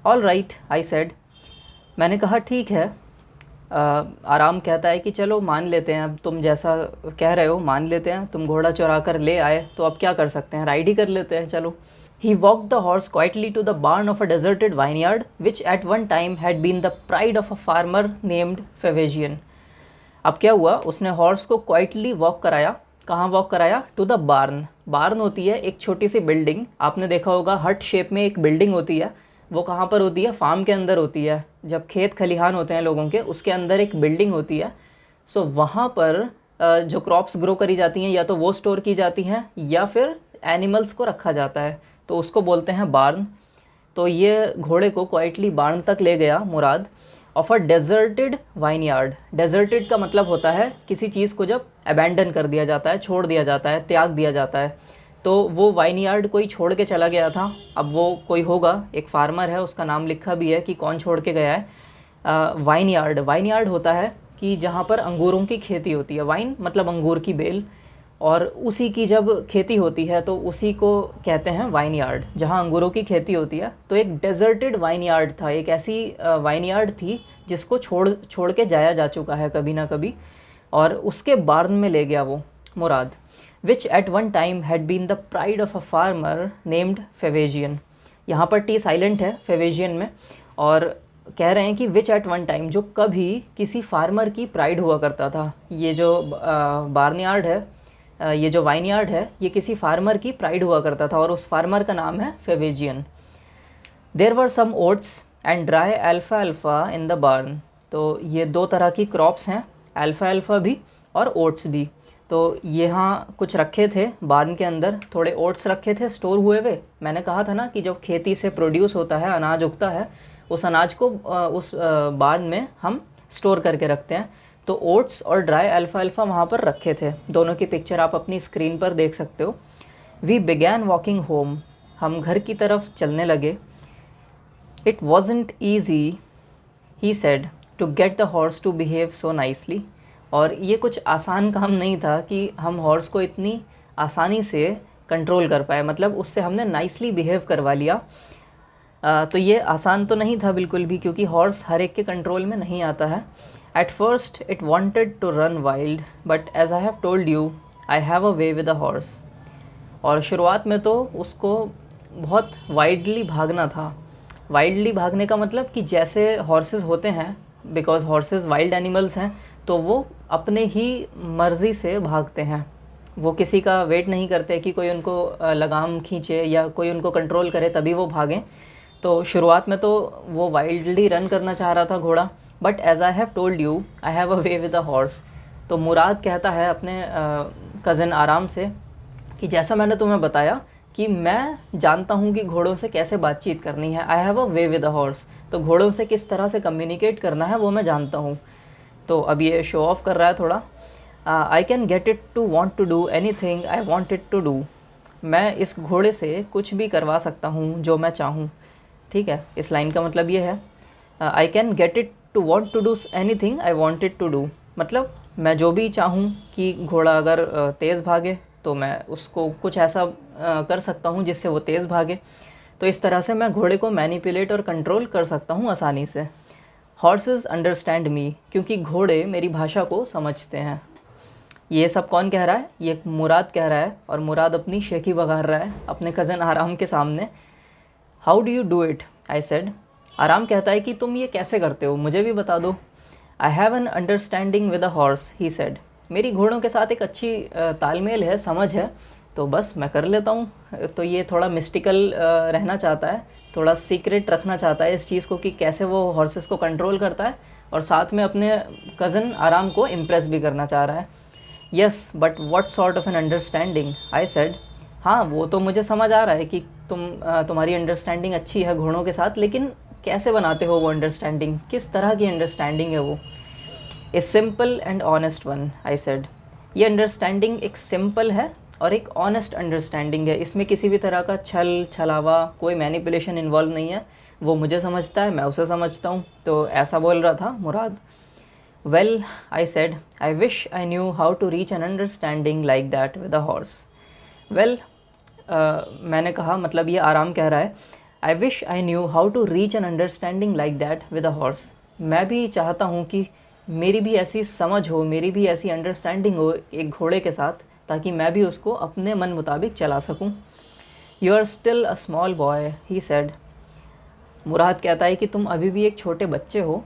ऑल राइट, आई सेड, मैंने कहा ठीक है। आराम कहता है कि चलो मान लेते हैं, अब तुम जैसा कह रहे हो मान लेते हैं, तुम घोड़ा चुरा कर ले आए तो अब क्या कर सकते हैं, राइड ही कर लेते हैं, चलो। He walked the horse quietly to the barn of a deserted vineyard, which at one time had been the pride of a farmer named Favagian. अब क्या हुआ, उसने हॉर्स को क्वाइटली वॉक कराया। कहाँ वॉक कराया, टू द बार्न। बार्न होती है एक छोटी सी बिल्डिंग, आपने देखा होगा हट शेप में एक बिल्डिंग होती है, वो कहाँ पर होती है, फार्म के अंदर होती है, जब खेत खलिहान होते हैं लोगों के, उसके अंदर एक बिल्डिंग होती है। सो वहाँ पर जो क्रॉप्स ग्रो करी जाती हैं या तो वो स्टोर की जाती हैं या फिर एनिमल्स को रखा जाता है, तो उसको बोलते हैं बार्न। तो ये घोड़े को क्वाइटली बार्न तक ले गया Mourad, of a deserted vineyard. Deserted का मतलब होता है किसी चीज़ को जब अबैंडन कर दिया जाता है, छोड़ दिया जाता है, त्याग दिया जाता है। तो वो वाइनयार्ड कोई छोड़ के चला गया था, अब वो कोई होगा, एक फार्मर है, उसका नाम लिखा भी है कि कौन छोड़ के गया है। वाइनयार्ड, वाइनयार्ड होता है कि जहाँ पर अंगूरों की खेती होती है, वाइन मतलब अंगूर की बेल, और उसी की जब खेती होती है तो उसी को कहते हैं वाइनयार्ड, जहाँ अंगूरों की खेती होती है। तो एक डेजर्टेड वाइनयार्ड था, एक ऐसी वाइनयार्ड थी जिसको छोड़ के जाया जा चुका है कभी ना कभी, और उसके बार्न में ले गया वो Mourad. Which at one time had been the pride of a farmer named Fetvajian. यहाँ पर टी साइलेंट है फेवेजियन में, और कह रहे हैं कि विच एट वन टाइम, जो कभी किसी फार्मर की प्राइड हुआ करता था। ये जो बार्नयार्ड है, ये जो वाइनयार्ड है, ये किसी फार्मर की प्राइड हुआ करता था, और उस फार्मर का नाम है Fetvajian. There were some oats and dry अल्फा अल्फा इन द बार्न। तो ये दो तरह की क्रॉप्स हैं, अल्फ़ाल्फ़ा भी और ओट्स भी। तो यहाँ कुछ रखे थे बार्न के अंदर, थोड़े ओट्स रखे थे स्टोर हुए हुए। मैंने कहा था ना कि जब खेती से प्रोड्यूस होता है, अनाज उगता है, उस अनाज को उस बार्न में हम स्टोर करके रखते हैं। तो ओट्स और ड्राई अल्फ़ाल्फ़ा वहाँ पर रखे थे। दोनों की पिक्चर आप अपनी स्क्रीन पर देख सकते हो। वी बिगैन वॉकिंग होम, हम घर की तरफ चलने लगे। It wasn't easy, he said, to get the horse to behave so nicely. और ये कुछ आसान काम नहीं था कि हम हॉर्स को इतनी आसानी से कंट्रोल कर पाए, मतलब उससे हमने नाइसली बिहेव करवा लिया। तो ये आसान तो नहीं था बिल्कुल भी, क्योंकि हॉर्स हर एक के कंट्रोल में नहीं आता है। At first it wanted to run wild, but as I have told you, I have a way with a horse. और शुरुआत में तो उसको बहुत वाइडली भागना था। वाइल्डली भागने का मतलब कि जैसे हॉर्सेस होते हैं, बिकॉज हॉर्सेस वाइल्ड एनिमल्स हैं, तो वो अपने ही मर्ज़ी से भागते हैं। वो किसी का वेट नहीं करते कि कोई उनको लगाम खींचे या कोई उनको कंट्रोल करे तभी वो भागें। तो शुरुआत में तो वो वाइल्डली रन करना चाह रहा था घोड़ा, but as I have told you, I have a way with a horse. तो मुराद कहता है अपने कज़न आराम से कि जैसा मैंने तुम्हें बताया कि मैं जानता हूँ कि घोड़ों से कैसे बातचीत करनी है, आई have a way with a horse. तो घोड़ों से किस तरह से कम्युनिकेट करना है वो मैं जानता हूँ। तो अब ये शो ऑफ कर रहा है थोड़ा। I can get it to want to do anything I want it to do. मैं इस घोड़े से कुछ भी करवा सकता हूँ जो मैं चाहूँ। ठीक है, इस लाइन का मतलब ये है, I can get it to want to do anything I want it to do. मतलब मैं जो भी चाहूँ कि घोड़ा अगर तेज़ भागे तो मैं उसको कुछ ऐसा कर सकता हूँ जिससे वो तेज़ भागे। तो इस तरह से मैं घोड़े को मैनिपुलेट और कंट्रोल कर सकता हूँ आसानी से। हॉर्सेस अंडरस्टैंड मी, क्योंकि घोड़े मेरी भाषा को समझते हैं। ये सब कौन कह रहा है? ये मुराद कह रहा है, और मुराद अपनी शेखी बघार रहा है अपने कज़न आराम के सामने। How do you do it, I said. आराम कहता है कि तुम ये कैसे करते हो, मुझे भी बता दो। I have an understanding with a horse, he said. मेरी घोड़ों के साथ एक अच्छी तालमेल है, समझ है, तो बस मैं कर लेता हूँ। तो ये थोड़ा मिस्टिकल रहना चाहता है, थोड़ा सीक्रेट रखना चाहता है इस चीज़ को कि कैसे वो हॉर्सेस को कंट्रोल करता है, और साथ में अपने कज़न आराम को इम्प्रेस भी करना चाह रहा है। Yes but what sort of an understanding, I said. हाँ, वो तो मुझे समझ आ रहा है कि तुम्हारी अंडरस्टैंडिंग अच्छी है घोड़ों के साथ, लेकिन कैसे बनाते हो वो अंडरस्टैंडिंग, किस तरह की अंडरस्टैंडिंग है वो? A simple and honest one, I said. ये अंडरस्टैंडिंग एक सिंपल है और एक ऑनेस्ट अंडरस्टैंडिंग है। इसमें किसी भी तरह का छल छलावा, कोई मैनिपुलेशन इन्वॉल्व नहीं है। वो मुझे समझता है, मैं उसे समझता हूँ। तो ऐसा बोल रहा था Mourad. Well, I said, I wish I knew how to reach an understanding like that with a horse. Well, मैंने कहा, मतलब ये आराम कह रहा है, I wish I knew how to reach an understanding like that with a horse. मैं भी चाहता हूँ कि मेरी भी ऐसी समझ हो, मेरी भी ऐसी अंडरस्टैंडिंग हो एक घोड़े के साथ, ताकि मैं भी उसको अपने मन मुताबिक चला सकूं। You are still a small boy, he said. Mourad कहता है कि तुम अभी भी एक छोटे बच्चे हो।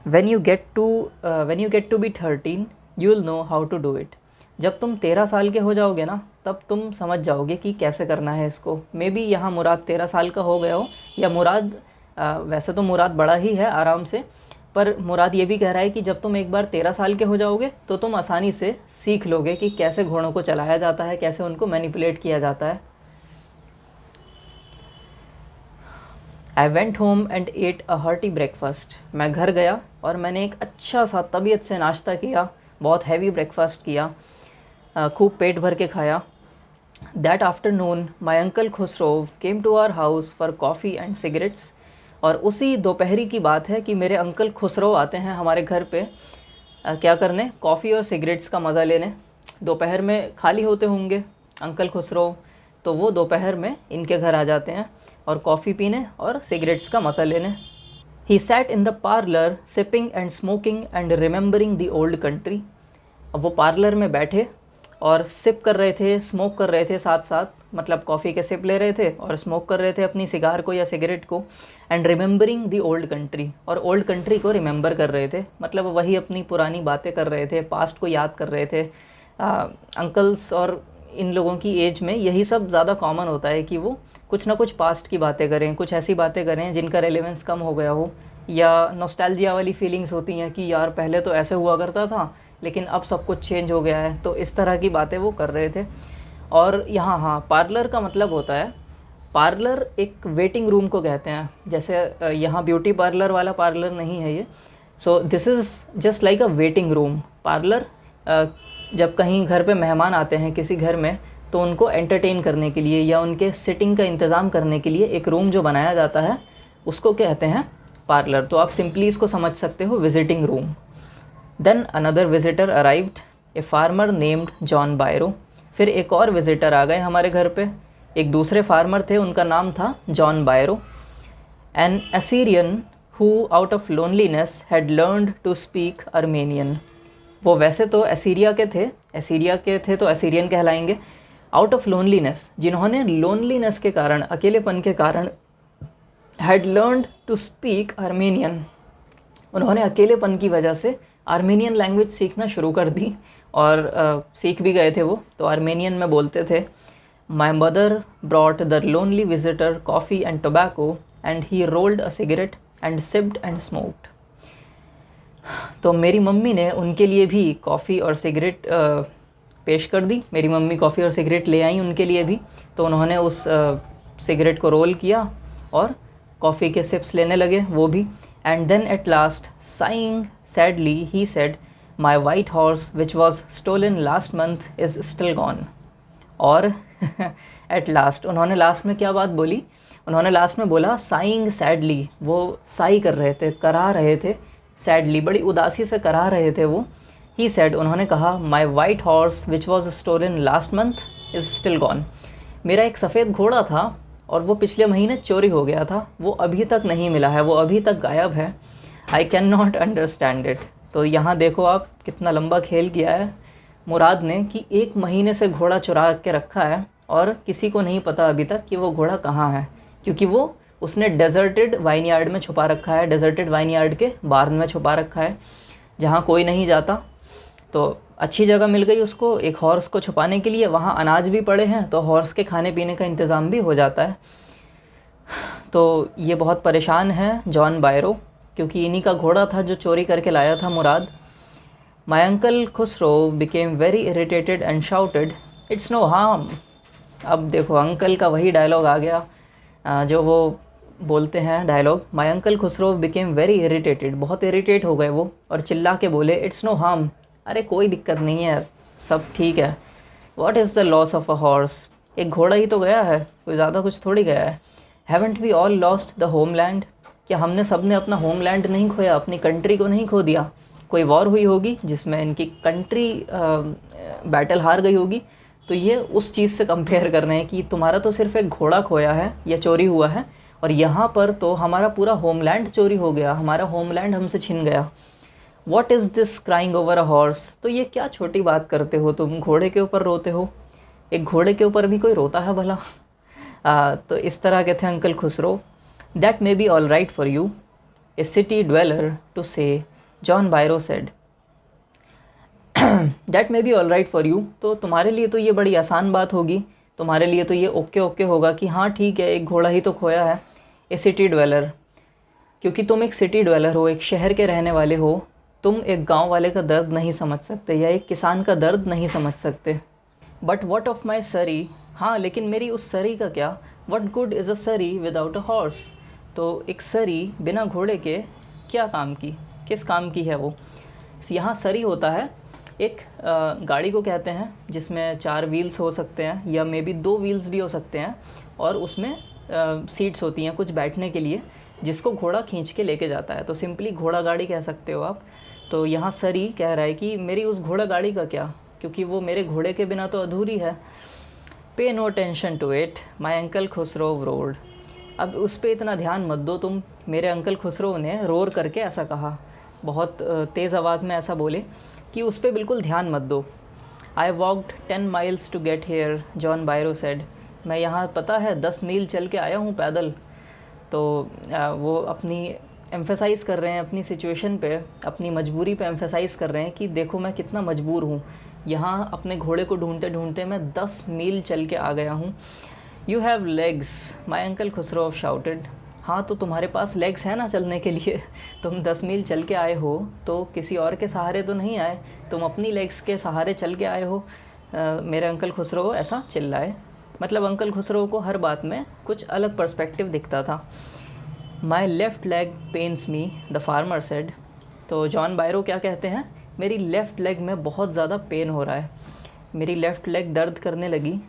When you get to be 13 you will know how to do it. जब तुम 13 साल के हो जाओगे ना, तब तुम समझ जाओगे कि कैसे करना है इसको। मे बी यहाँ मुराद 13 साल का हो गया हो, या मुराद वैसे तो मुराद बड़ा ही है आराम से, पर मुराद ये भी कह रहा है कि जब तुम एक बार 13 साल के हो जाओगे तो तुम आसानी से सीख लोगे कि कैसे घोड़ों को चलाया जाता है, कैसे उनको मैनिपुलेट किया जाता है। I went home and at a hearty breakfast. मैं घर गया और मैंने एक अच्छा सा तबीयत से नाश्ता किया, बहुत हैवी ब्रेकफास्ट किया, खूब पेट भर के खाया। That afternoon my uncle Khosrove came to our house for coffee and cigarettes. और उसी दोपहरी की बात है कि मेरे अंकल खुसरो आते हैं हमारे घर पे क्या करने, कॉफ़ी और सिगरेट्स का मज़ा लेने। दोपहर में खाली होते होंगे अंकल खुसरो, तो वो दोपहर में इनके घर आ जाते हैं और कॉफ़ी पीने और सिगरेट्स का मज़ा लेने। He sat in the parlour sipping and smoking and remembering the old country. अब वो पार्लर में बैठे और सिप कर रहे थे, स्मोक कर रहे थे साथ साथ, मतलब कॉफ़ी के सिप ले रहे थे और स्मोक कर रहे थे अपनी सिगार को या सिगरेट को। And remembering the old country, और ओल्ड कंट्री को रिमेंबर कर रहे थे, मतलब वही अपनी पुरानी बातें कर रहे थे, पास्ट को याद कर रहे थे। अंकल्स और इन लोगों की एज में यही सब ज़्यादा कॉमन होता है कि वो कुछ ना कुछ पास्ट की बातें करें, कुछ ऐसी बातें करें जिनका रेलेवेंस कम हो गया हो, या नॉस्टैल्जिया वाली फीलिंग्स होती हैं कि यार पहले तो ऐसे हुआ करता था लेकिन अब सब कुछ चेंज हो गया है। तो इस तरह की बातें वो कर रहे थे। और यहाँ हाँ, पार्लर का मतलब होता है, पार्लर एक वेटिंग रूम को कहते हैं। जैसे यहाँ ब्यूटी पार्लर वाला पार्लर नहीं है ये। So this is just like a waiting room. Parlour जब कहीं घर पे मेहमान आते हैं किसी घर में, तो उनको एंटरटेन करने के लिए या उनके सिटिंग का इंतज़ाम करने के लिए एक रूम जो बनाया जाता है उसको कहते हैं पार्लर। तो आप सिंपली इसको समझ सकते हो visiting room. Then another visitor arrived, a farmer named John Byro. फिर एक और विजिटर आ गए हमारे घर पे। एक दूसरे फार्मर थे, उनका नाम था John Byro. An Assyrian who out of loneliness had learned to speak Armenian. वो वैसे तो असीरिया के थे तो असीरियन कहलाएंगे। आउट ऑफ लोनलीनेस, जिन्होंने लोनलीनेस के कारण, अकेलेपन के कारण, had learned to speak Armenian, उन्होंने अकेलेपन की वजह से आर्मेनियन लैंग्वेज सीखना शुरू कर दी और सीख भी गए थे वो। तो आर्मेनियन में बोलते थे। My mother brought the lonely visitor coffee and tobacco and he rolled a cigarette and sipped and smoked. तो मेरी मम्मी ने उनके लिए भी कॉफ़ी और सिगरेट पेश कर दी। मेरी मम्मी कॉफ़ी और सिगरेट ले आई उनके लिए भी। तो उन्होंने उस सिगरेट को रोल किया और कॉफ़ी के सिप्स लेने लगे वो भी। And then at last sighing sadly he said, my white horse which was stolen last month is still gone. और एट लास्ट, उन्होंने लास्ट में क्या बात बोली? उन्होंने लास्ट में बोला साइंग सैडली। वो साई कर रहे थे, करा रहे थे, सैडली बड़ी उदासी से करा रहे थे वो। ही सेड, उन्होंने कहा, my white horse which was stolen last month is still gone. मेरा एक सफ़ेद घोड़ा था और वो पिछले महीने चोरी हो गया था, वो अभी तक नहीं मिला है, वो अभी तक गायब है। I can not understand it. तो यहाँ देखो आप कितना लंबा खेल किया है मुराद ने कि 1 महीने से घोड़ा चुरा के रखा है और किसी को नहीं पता अभी तक कि वो घोड़ा कहाँ है, क्योंकि वो उसने डेजर्टेड वाइनयार्ड में छुपा रखा है, डेजर्टेड वाइनयार्ड के बार्न में छुपा रखा है जहाँ कोई नहीं जाता। तो अच्छी जगह मिल गई उसको एक हॉर्स को छुपाने के लिए, वहाँ अनाज भी पड़े हैं तो हॉर्स के खाने पीने का इंतज़ाम भी हो जाता है। तो ये बहुत परेशान है जॉन बायरो, क्योंकि इन्हीं का घोड़ा था जो चोरी करके लाया था Mourad. My uncle Khosrove became very irritated and shouted, it's no harm. अब देखो अंकल का वही डायलॉग आ गया जो वो बोलते हैं dialogue. My uncle Khosrove became very irritated, बहुत इरिटेट हो गए वो और चिल्ला के बोले, इट्स नो हार्म, अरे कोई दिक्कत नहीं है, सब ठीक है। What is the loss of a horse, एक घोड़ा ही तो गया है, कोई ज़्यादा कुछ थोड़ी गया है। Haven't we all lost the homeland, क्या हमने सब ने अपना होमलैंड नहीं खोया, अपनी कंट्री को नहीं खो दिया? कोई वॉर हुई होगी जिसमें इनकी कंट्री बैटल हार गई होगी, तो ये उस चीज़ से कंपेयर कर रहे हैं कि तुम्हारा तो सिर्फ एक घोड़ा खोया है या चोरी हुआ है, और यहाँ पर तो हमारा पूरा होमलैंड चोरी हो गया, हमारा होमलैंड हमसे छिन गया। What is this crying over a horse? तो ये क्या छोटी बात करते हो तुम, घोड़े के ऊपर रोते हो, एक घोड़े के ऊपर भी कोई रोता है भला? तो इस तरह के थे uncle Khusro. That may be all right for you, a city dweller to say, John Byro said. That may be all right for you, तो तुम्हारे लिए तो ये बड़ी आसान बात होगी, तुम्हारे लिए तो ये ओके ओके होगा कि हाँ ठीक है एक घोड़ा ही तो खोया है। ए सिटी ड्वेलर, क्योंकि तुम एक सिटी ड्वेलर हो, एक शहर के रहने वाले हो, तुम एक गांव वाले का दर्द नहीं समझ सकते या एक किसान का दर्द नहीं समझ सकते। बट वॉट ऑफ माई सरी, हाँ लेकिन मेरी उस सरी का क्या? वट गुड इज़ अ सरी विदाउट अ हॉर्स, तो एक सरी बिना घोड़े के क्या काम की, किस काम की है वो? यहाँ सरी होता है एक गाड़ी को कहते हैं जिसमें 4 व्हील्स हो सकते हैं या मे बी 2 व्हील्स भी हो सकते हैं, और उसमें सीट्स होती हैं कुछ बैठने के लिए, जिसको घोड़ा खींच के लेके जाता है। तो सिंपली घोड़ा गाड़ी कह सकते हो आप। तो यहाँ सरी कह रहा है कि मेरी उस घोड़ा गाड़ी का क्या, क्योंकि वो मेरे घोड़े के बिना तो अधूरी है। Pay no tension to it, my uncle Khosrove roared. अब उस पर इतना ध्यान मत दो तुम, मेरे अंकल खुसरो ने रोर करके ऐसा कहा, बहुत तेज़ आवाज़ में ऐसा बोले कि उस पर बिल्कुल ध्यान मत दो। I walked 10 miles to get here, John Byro said. मैं यहाँ पता है 10 मील चल के आया हूँ पैदल। तो वो अपनी एम्फेसाइज़ कर रहे हैं अपनी सिचुएशन पे, अपनी मजबूरी पे एम्फेसाइज़ कर रहे हैं कि देखो मैं कितना मजबूर हूँ, यहाँ अपने घोड़े को ढूंढते ढूंढते मैं 10 मील चल के आ गया हूँ। You have legs, my uncle Khusro shouted, हाँ तो तुम्हारे पास लेग्स हैं ना चलने के लिए, तुम 10 मील चल के आए हो तो किसी और के सहारे तो नहीं आए, तुम अपनी लेग्स के सहारे चल के आए हो। मेरे अंकल खुसरो ऐसा चिल्लाए। मतलब अंकल खुसरो को हर बात में कुछ अलग पर्सपेक्टिव दिखता था। My left leg pains me, the farmer said. तो जॉन बायरो क्या कहते हैं, मेरी लेफ़्ट लेग में बहुत ज़्यादा पेन हो रहा है, मेरी लेफ़्ट लेग दर्द करने लगी।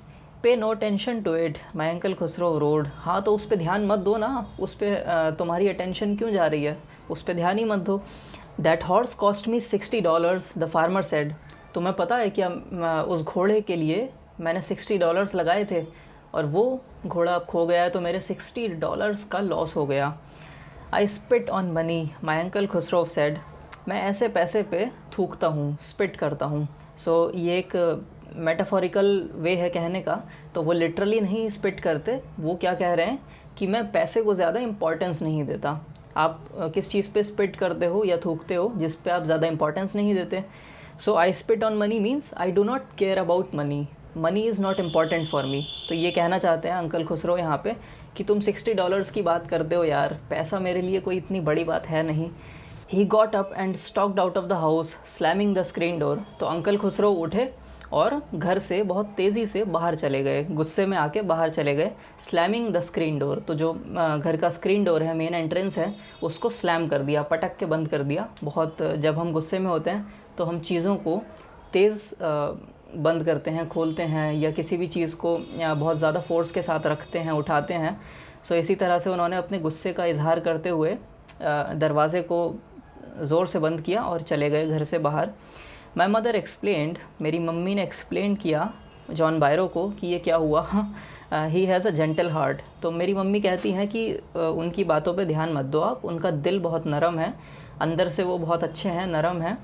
Pay no tension to it, my uncle Khosrove roared. हाँ तो उस पर ध्यान मत दो ना, उस पर तुम्हारी अटेंशन क्यों जा रही है, उस पर ध्यान ही मत दो। That horse cost me $60, the farmer said. तुम्हें पता है क्या, उस घोड़े के लिए मैंने $60 लगाए थे और वो घोड़ा अब खो गया है तो मेरे $60 का लॉस हो गया। आई spit on money, my uncle Khusro said. मैं ऐसे पैसे पे थूकता हूँ, स्पिट करता हूँ। सो ये एक मेटाफोरिकल वे है कहने का। तो वो लिटरली नहीं स्पिट करते, वो क्या कह रहे हैं कि मैं पैसे को ज़्यादा इंपॉर्टेंस नहीं देता। आप किस चीज़ पे स्पिट करते हो या थूकते हो जिस पे आप ज़्यादा इंपॉर्टेंस नहीं देते। So I spit on money means I do not care about money, money is not important for me. तो ये कहना चाहते हैं अंकल खुसरो यहाँ पे कि तुम $60 की बात करते हो यार, पैसा मेरे लिए कोई इतनी बड़ी बात है नहीं। He got up and stocked out of the house slamming the screen door. तो अंकल खुसरो उठे और घर से बहुत तेज़ी से बाहर चले गए, गुस्से में आके बाहर चले गए। स्लैमिंग द स्क्रीन डोर, तो जो घर का स्क्रीन डोर है, मेन एंट्रेंस है, उसको स्लैम कर दिया, पटक के बंद कर दिया। बहुत जब हम गुस्से में होते हैं तो हम चीज़ों को तेज़ बंद करते हैं, खोलते हैं, या किसी भी चीज़ को बहुत ज़्यादा फोर्स के साथ रखते हैं, उठाते हैं। सो इसी तरह से उन्होंने अपने गुस्से का इजहार करते हुए दरवाज़े को ज़ोर से बंद किया और चले गए घर से बाहर। माई मदर एक्सप्लेंड, मेरी मम्मी ने एक्सप्लेन किया जॉन बायरो को कि ये क्या हुआ। He has a gentle heart. तो मेरी मम्मी कहती हैं कि उनकी बातों पे ध्यान मत दो आप, उनका दिल बहुत नरम है, अंदर से वो बहुत अच्छे हैं, नरम हैं।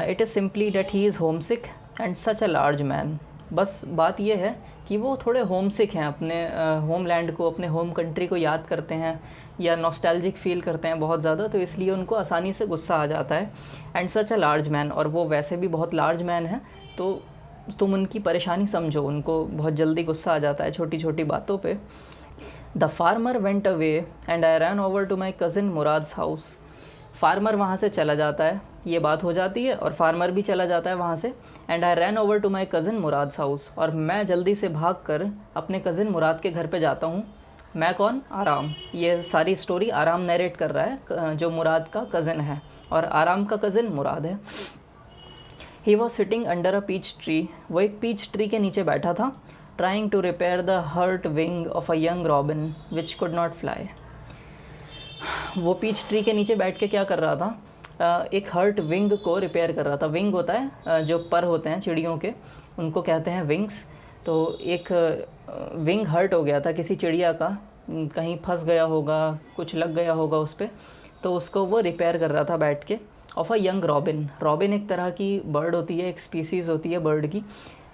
It is simply that he is home sick and such a large man. बस बात ये है कि वो थोड़े होम सिक हैं, अपने होम लैंड को, अपने होम कंट्री को याद करते हैं या नॉस्टैल्जिक फ़ील करते हैं बहुत ज़्यादा, तो इसलिए उनको आसानी से गुस्सा आ जाता है। And such a large man, और वो वैसे भी बहुत लार्ज मैन है, तो तुम उनकी परेशानी समझो, उनको बहुत जल्दी गुस्सा आ जाता है छोटी छोटी बातों पे। The farmer went away and I ran over to my cousin Mourad's house. Farmer वहाँ से चला जाता है, ये बात हो जाती है, और फार्मर भी चला जाता है वहाँ से। And I ran over to my cousin Mourad's house, और मैं जल्दी से भाग कर अपने कज़िन मुराद के घर पे जाता हूँ। मैं कौन? आराम। ये सारी स्टोरी आराम नरेट कर रहा है, जो मुराद का कज़िन है, और आराम का कज़िन मुराद है। He was sitting under a peach tree, वो एक पीच ट्री के नीचे बैठा था। Trying to repair the hurt wing of a young robin which could not fly. वो पीच ट्री के नीचे बैठ के क्या कर रहा था? एक हर्ट विंग को रिपेयर कर रहा था। विंग होता है जो पर होते हैं चिड़ियों के, उनको कहते हैं विंग्स। तो एक विंग हर्ट हो गया था किसी चिड़िया का, कहीं फंस गया होगा, कुछ लग गया होगा उस पर, तो उसको वो रिपेयर कर रहा था बैठ के। Of a young robin, robin एक तरह की बर्ड होती है, एक स्पीसीज़ होती है बर्ड की।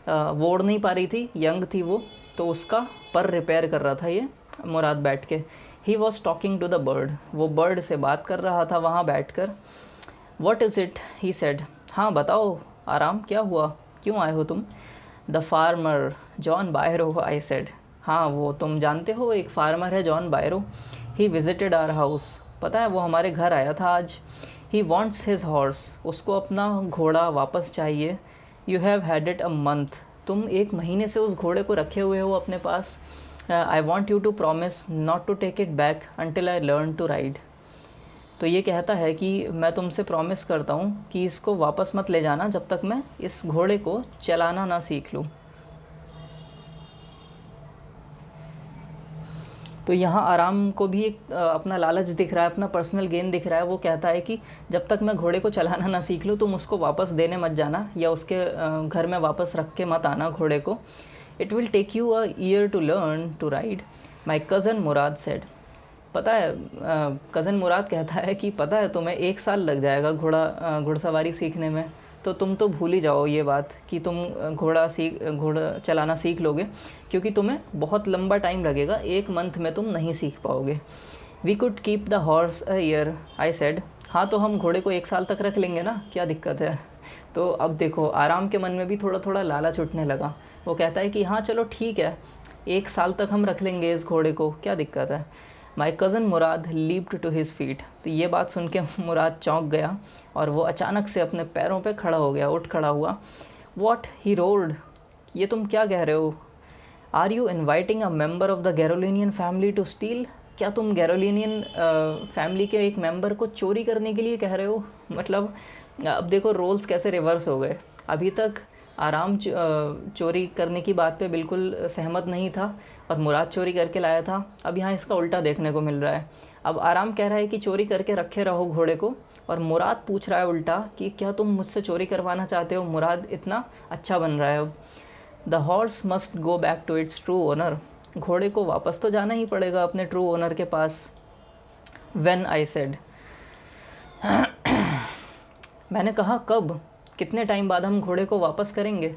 वो उड़ नहीं पा रही थी, यंग थी वो, तो उसका पर रिपेयर कर रहा था ये मुराद बैठ के। He was talking to the bird, वो बर्ड से बात कर रहा था वहाँ बैठ कर। What is it? He said, हाँ बताओ आराम, क्या हुआ, क्यों आए हो तुम? The farmer John Byro, I said. हाँ वो तुम जानते हो, एक फार्मर है John Byro. He visited our house, पता है वो हमारे घर आया था आज। ही वॉन्ट्स हिज हॉर्स, उसको अपना घोड़ा वापस चाहिए। You have had it a month, तुम 1 महीने से उस घोड़े को रखे हुए हो अपने पास। I want you to promise not to take it back until I learn to ride. तो ये कहता है कि मैं तुमसे प्रॉमिस करता हूँ कि इसको वापस मत ले जाना जब तक मैं इस घोड़े को चलाना ना सीख लूँ। तो यहाँ आराम को भी एक अपना लालच दिख रहा है, अपना पर्सनल गेन दिख रहा है। वो कहता है कि जब तक मैं घोड़े को चलाना ना सीख लूँ तुम उसको वापस देने मत जाना, या उसके घर में वापस रख के मत आना घोड़े को। It will take you a year to learn to ride, my cousin Murad said. पता है कज़न मुराद कहता है कि पता है तुम्हें 1 साल लग जाएगा घुड़सवारी सीखने में, तो तुम तो भूल ही जाओ ये बात कि तुम घोड़ा चलाना सीख लोगे, क्योंकि तुम्हें बहुत लंबा टाइम लगेगा, 1 मंथ में तुम नहीं सीख पाओगे। We could keep the horse a year, I said. हाँ तो हम घोड़े को 1 साल तक रख लेंगे ना, क्या दिक्कत है? तो अब देखो आराम के मन में भी थोड़ा थोड़ा लालच उठने लगा। वो कहता है कि हाँ चलो ठीक है, 1 साल तक हम रख लेंगे इस घोड़े को, क्या दिक्कत है? My cousin Murad leaped to his feet. तो ये बात सुन के मुराद चौंक गया और वो अचानक से अपने पैरों पे खड़ा हो गया, उठ खड़ा हुआ। वॉट, ही रोल्ड, ये तुम क्या कह रहे हो? Are you inviting a member of the Garoghlanian family to steal? क्या तुम गैरोलिनियन फैमिली के एक मेंबर को चोरी करने के लिए कह रहे हो? मतलब अब देखो रोल्स कैसे रिवर्स हो गए। अभी तक आराम चोरी करने की बात पे बिल्कुल सहमत नहीं था और मुराद चोरी करके लाया था। अब यहाँ इसका उल्टा देखने को मिल रहा है। अब आराम कह रहा है कि चोरी करके रखे रहो घोड़े को, और मुराद पूछ रहा है उल्टा कि क्या तुम मुझसे चोरी करवाना चाहते हो? मुराद इतना अच्छा बन रहा है अब। The horse must go back to its true owner, घोड़े को वापस तो जाना ही पड़ेगा अपने ट्रू ओनर के पास। व्हेन आई सेड, मैंने कहा कब, कितने टाइम बाद हम घोड़े को वापस करेंगे?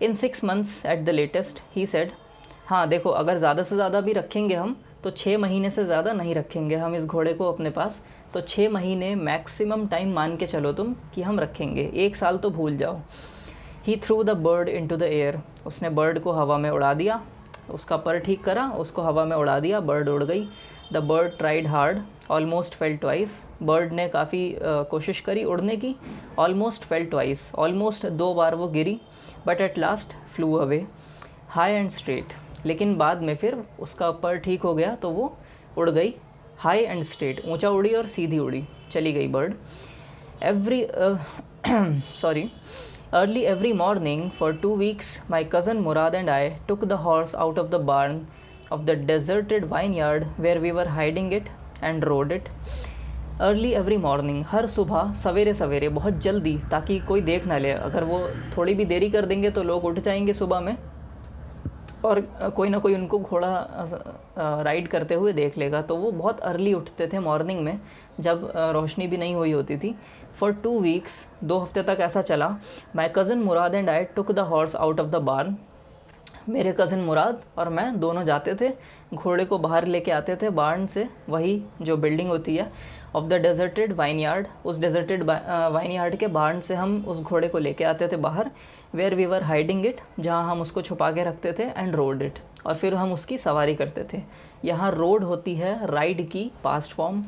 इन 6 months at the latest, he said. हाँ देखो, अगर ज़्यादा से ज़्यादा भी रखेंगे हम तो 6 महीने से ज़्यादा नहीं रखेंगे हम इस घोड़े को अपने पास। तो 6 महीने मैक्सिमम टाइम मान के चलो तुम कि हम रखेंगे, 1 साल तो भूल जाओ। He threw the bird into the air, उसने बर्ड को हवा में उड़ा दिया, उसका पर ठीक करा, उसको हवा में उड़ा दिया, बर्ड उड़ गई। The bird tried hard, almost fell twice, bird ने काफ़ी कोशिश करी उड़ने की। ऑलमोस्ट फेल ट्वाइस, ऑलमोस्ट 2 बार वो गिरी। But at last flew away high and straight, लेकिन बाद में फिर उसका पर ठीक हो गया तो वो उड़ गई हाई एंड स्ट्रेट, ऊंचा उड़ी और सीधी उड़ी, चली गई bird. Every sorry early every morning for 2 weeks my cousin Murad and I took the horse out of the barn of the deserted vineyard where we were hiding it and rode it. Early every morning, हर सुबह सवेरे सवेरे, बहुत जल्दी, ताकि कोई देख ना ले। अगर वो थोड़ी भी देरी कर देंगे तो लोग उठ जाएंगे सुबह में और कोई ना कोई उनको घोड़ा राइड करते हुए देख लेगा। तो वो बहुत अर्ली उठते थे मॉर्निंग में, जब रोशनी भी नहीं हुई होती थी। फॉर 2 weeks, 2 हफ्ते तक ऐसा चला। My cousin Mourad and I took the horse out of the barn, मेरे कज़न मुराद और मैं दोनों जाते थे, घोड़े को बाहर लेके आते थे बार्न से, वही जो बिल्डिंग होती है, of the deserted wine yard, उस डेजर्टेड वाइन यार्ड के बार्न से हम उस घोड़े को लेके आते थे बाहर। Where we were hiding it, जहाँ हम उसको छुपा के रखते थे, एंड रोड इट, और फिर हम उसकी सवारी करते थे। यहाँ रोड होती है राइड की past form.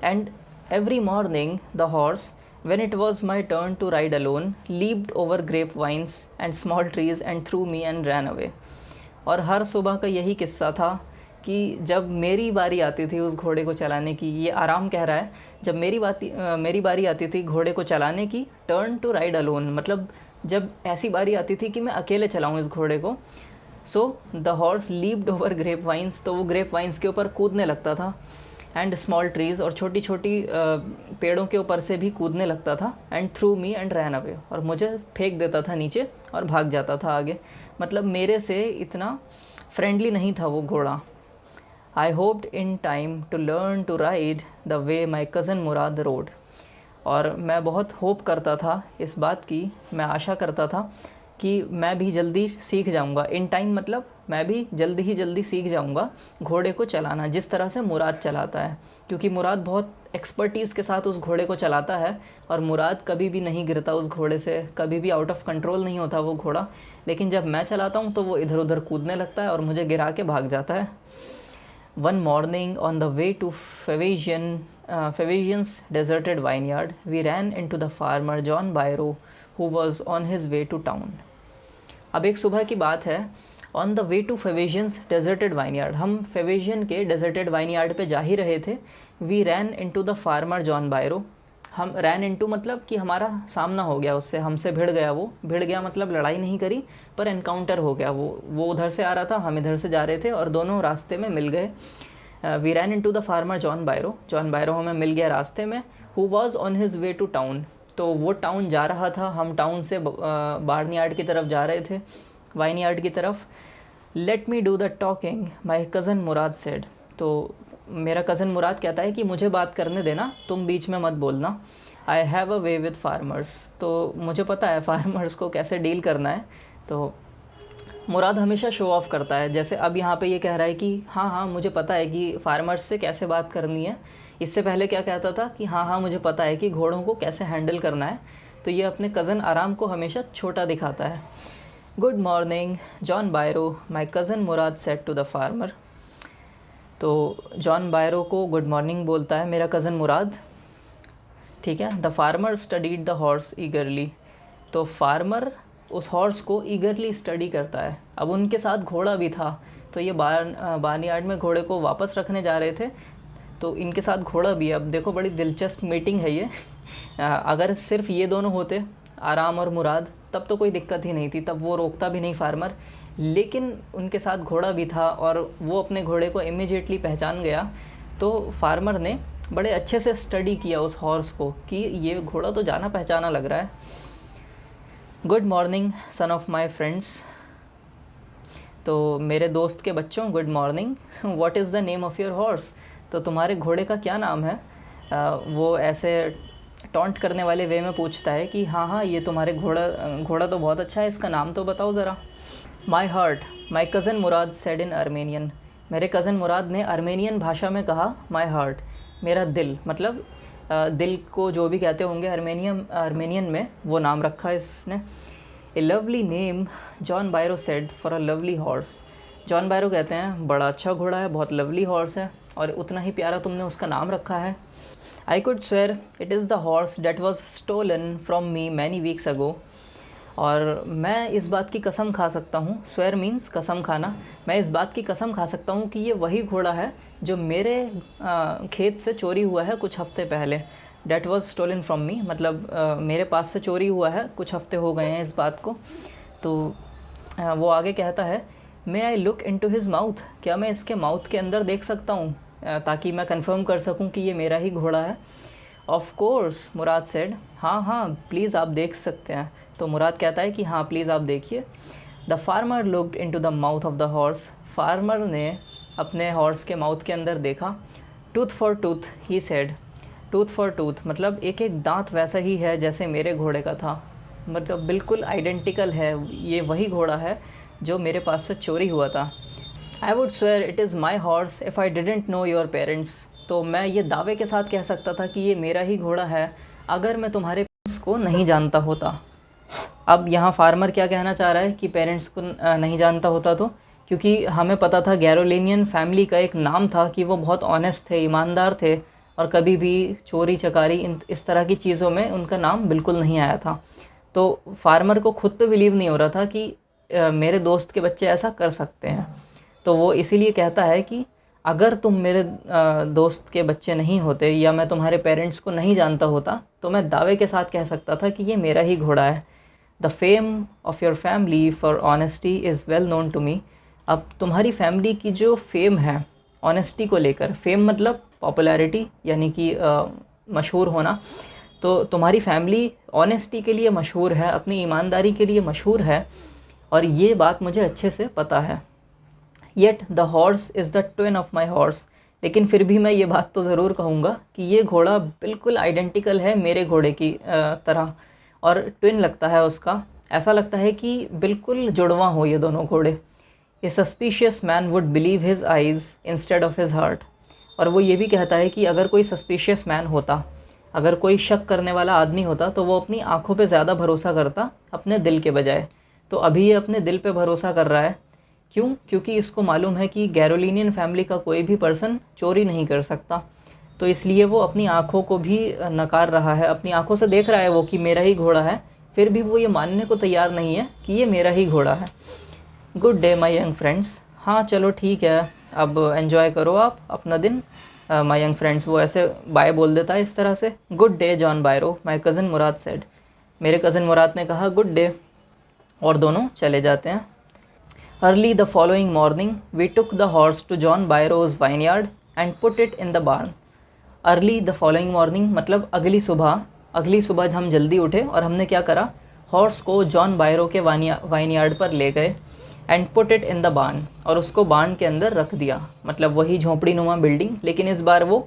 And every morning the horse, when it was my turn to ride alone, leaped over grapevines and small trees and threw me and ran away. और हर सुबह का यही किस्सा था कि जब मेरी बारी आती थी उस घोड़े को चलाने की, ये आराम कह रहा है, जब मेरी बारी आती थी घोड़े को चलाने की, टर्न टू राइड अलोन, मतलब जब ऐसी बारी आती थी कि मैं अकेले चलाऊँ इस घोड़े को। So the horse leaped over grape vines, तो वो ग्रेप वाइन्स के ऊपर कूदने लगता था, एंड स्मॉल ट्रीज़, और छोटी छोटी पेड़ों के ऊपर से भी कूदने लगता था, and through me and ran away, और मुझे फेंक देता था नीचे और भाग जाता था आगे। मतलब मेरे से इतना फ्रेंडली नहीं था वो घोड़ा। I hoped in time to learn to ride the way my cousin Mourad rode, और मैं बहुत होप करता था इस बात की, मैं आशा करता था कि मैं भी जल्दी सीख जाऊंगा। इन टाइम मतलब मैं भी जल्दी ही जल्दी सीख जाऊंगा घोड़े को चलाना जिस तरह से मुराद चलाता है, क्योंकि मुराद बहुत एक्सपर्टीज़ के साथ उस घोड़े को चलाता है, और मुराद कभी भी नहीं गिरता उस घोड़े से, कभी भी आउट ऑफ कंट्रोल नहीं होता वो घोड़ा। लेकिन जब मैं चलाता हूँ तो वो इधर उधर कूदने लगता है और मुझे गिरा के भाग जाता है। One morning on the way to Fetvajian's deserted vineyard we ran into the farmer John Byro who was on his way to town. अब एक सुबह की बात है, on the way to Fetvajian's deserted vineyard, हम फेवेजियन के deserted vineyard पे जा ही रहे थे। We ran into the farmer John Byro, हम रैन इनटू मतलब कि हमारा सामना हो गया उससे, हमसे भिड़ गया। वो भिड़ गया मतलब लड़ाई नहीं करी, पर एनकाउंटर हो गया। वो उधर से आ रहा था, हम इधर से जा रहे थे, और दोनों रास्ते में मिल गए। We ran into the farmer John Byro हमें मिल गया रास्ते में। Who was on his way to town, तो वो टाउन जा रहा था, हम टाउन से बार्न यार्ड की तरफ जा रहे थे, वाइन यार्ड की तरफ। Let me do the talking my cousin Murad said, तो मेरा कज़न मुराद कहता है कि मुझे बात करने देना, तुम बीच में मत बोलना। आई have a way with farmers, तो मुझे पता है फार्मर्स को कैसे डील करना है। तो मुराद हमेशा शो ऑफ करता है, जैसे अब यहाँ पे ये कह रहा है कि हाँ मुझे पता है कि फार्मर्स से कैसे बात करनी है। इससे पहले क्या कहता था कि हाँ मुझे पता है कि घोड़ों को कैसे हैंडल करना है। तो ये अपने कज़न आराम को हमेशा छोटा दिखाता है। Good morning John Byro, my cousin Murad said to the farmer. तो जॉन बायरो को गुड मॉर्निंग बोलता है मेरा कज़न मुराद, ठीक है। The farmer studied the horse ईगरली, तो फार्मर उस हॉर्स को ईगरली स्टडी करता है। अब उनके साथ घोड़ा भी था, तो ये बार्नयार्ड में घोड़े को वापस रखने जा रहे थे, तो इनके साथ घोड़ा भी है। अब देखो बड़ी दिलचस्प मीटिंग है ये। अगर सिर्फ ये दोनों होते, आराम और मुराद, तब तो कोई दिक्कत ही नहीं थी, तब वो रोकता भी नहीं फार्मर। लेकिन उनके साथ घोड़ा भी था और वो अपने घोड़े को इमीडिएटली पहचान गया, तो फार्मर ने बड़े अच्छे से स्टडी किया उस हॉर्स को कि ये घोड़ा तो जाना पहचाना लग रहा है। Good morning son of my friends, तो मेरे दोस्त के बच्चों good morning. What is the name of your horse, तो तुम्हारे घोड़े का क्या नाम है। वो ऐसे टॉन्ट करने वाले वे में पूछता है कि हाँ हाँ ये तुम्हारे घोड़ा तो बहुत अच्छा है, इसका नाम तो बताओ ज़रा। My heart my cousin Murad said in Armenian, मेरे कज़न मुराद ने आर्मेनियन भाषा में कहा माई हार्ट, मेरा दिल, मतलब दिल को जो भी कहते होंगे आर्मेनियन में वो नाम रखा इसने। A lovely name John Byro said for a lovely horse, John Byro कहते हैं बड़ा अच्छा घोड़ा है, बहुत लवली हॉर्स है और उतना ही प्यारा तुमने उसका नाम रखा है। I could swear it is the horse that was stolen from me many weeks ago, और मैं इस बात की कसम खा सकता हूँ, स्वेयर मीन्स कसम खाना, मैं इस बात की कसम खा सकता हूँ कि ये वही घोड़ा है जो मेरे खेत से चोरी हुआ है कुछ हफ्ते पहले। That was stolen from me, मतलब मेरे पास से चोरी हुआ है, कुछ हफ्ते हो गए हैं इस बात को। तो वो आगे कहता है may I look into his mouth, क्या मैं इसके माउथ के अंदर देख सकता हूँ ताकि मैं कंफर्म कर सकूँ कि ये मेरा ही घोड़ा है। ऑफ कोर्स मुराद सेड, हाँ हाँ प्लीज़ आप देख सकते हैं। तो मुराद कहता है कि हाँ प्लीज़ आप देखिए। The farmer looked into the mouth of the horse, farmer ने अपने हॉर्स के माउथ के अंदर देखा। Tooth for tooth he said, tooth for tooth मतलब एक एक दांत वैसा ही है जैसे मेरे घोड़े का था, मतलब बिल्कुल आइडेंटिकल है, ये वही घोड़ा है जो मेरे पास से चोरी हुआ था। I would swear it is my horse if I didn't know your parents, तो मैं ये दावे के साथ कह सकता था कि ये मेरा ही घोड़ा है अगर मैं तुम्हारे पेरेंट्स को नहीं जानता होता। अब यहाँ फार्मर क्या कहना चाह रहा है कि पेरेंट्स को नहीं जानता होता, तो क्योंकि हमें पता था गैरोलिनियन फैमिली का एक नाम था कि वो बहुत ऑनेस्ट थे, ईमानदार थे और कभी भी चोरी चकारी इस तरह की चीज़ों में उनका नाम बिल्कुल नहीं आया था। तो फार्मर को खुद पे बिलीव नहीं हो रहा था कि मेरे दोस्त के बच्चे ऐसा कर सकते हैं, तो वो इसीलिए कहता है कि अगर तुम मेरे दोस्त के बच्चे नहीं होते या मैं तुम्हारे पेरेंट्स को नहीं जानता होता तो मैं दावे के साथ कह सकता था कि ये मेरा ही घोड़ा है। The fame of your family for honesty is well known to me, अब तुम्हारी फैमिली की जो फेम है ऑनेस्टी को लेकर, फेम मतलब पॉपुलैरिटी यानी कि मशहूर होना, तो तुम्हारी फैमिली ऑनेस्टी के लिए मशहूर है, अपनी ईमानदारी के लिए मशहूर है और ये बात मुझे अच्छे से पता है। Yet the horse is the twin of my horse, लेकिन फिर भी मैं ये बात तो ज़रूर कहूँगा कि ये घोड़ा बिल्कुल आइडेंटिकल है मेरे घोड़े की तरह, और ट्विन लगता है उसका, ऐसा लगता है कि बिल्कुल जुड़वा हो ये दोनों घोड़े। A suspicious man would believe his eyes instead of his heart, और वो ये भी कहता है कि अगर कोई सस्पिशियस मैन होता, अगर कोई शक करने वाला आदमी होता तो वो अपनी आँखों पे ज़्यादा भरोसा करता अपने दिल के बजाय, तो अभी ये अपने दिल पे भरोसा कर रहा है। क्यों? क्योंकि इसको मालूम है कि गैरोलिनियन फैमिली का कोई भी पर्सन चोरी नहीं कर सकता, तो इसलिए वो अपनी आँखों को भी नकार रहा है, अपनी आँखों से देख रहा है वो कि मेरा ही घोड़ा है, फिर भी वो ये मानने को तैयार नहीं है कि ये मेरा ही घोड़ा है। Good day my young friends, हाँ चलो ठीक है, अब एन्जॉय करो आप अपना दिन माई यंग फ्रेंड्स, वो ऐसे बाय बोल देता है इस तरह से। Good day John Byro my cousin Murad said, मेरे कज़न मुराद ने कहा गुड डे, और दोनों चले जाते हैं। Early the following morning we took the horse to John Byro's vineyard and put it in the barn. Early the following morning मतलब अगली सुबह हम जल्दी उठे और हमने क्या करा, हॉर्स को जॉन बायरो के वाइनयार्ड पर ले गए, and put it in the barn, और उसको बार्न के अंदर रख दिया, मतलब वही झोंपड़ी नुमा बिल्डिंग, लेकिन इस बार वो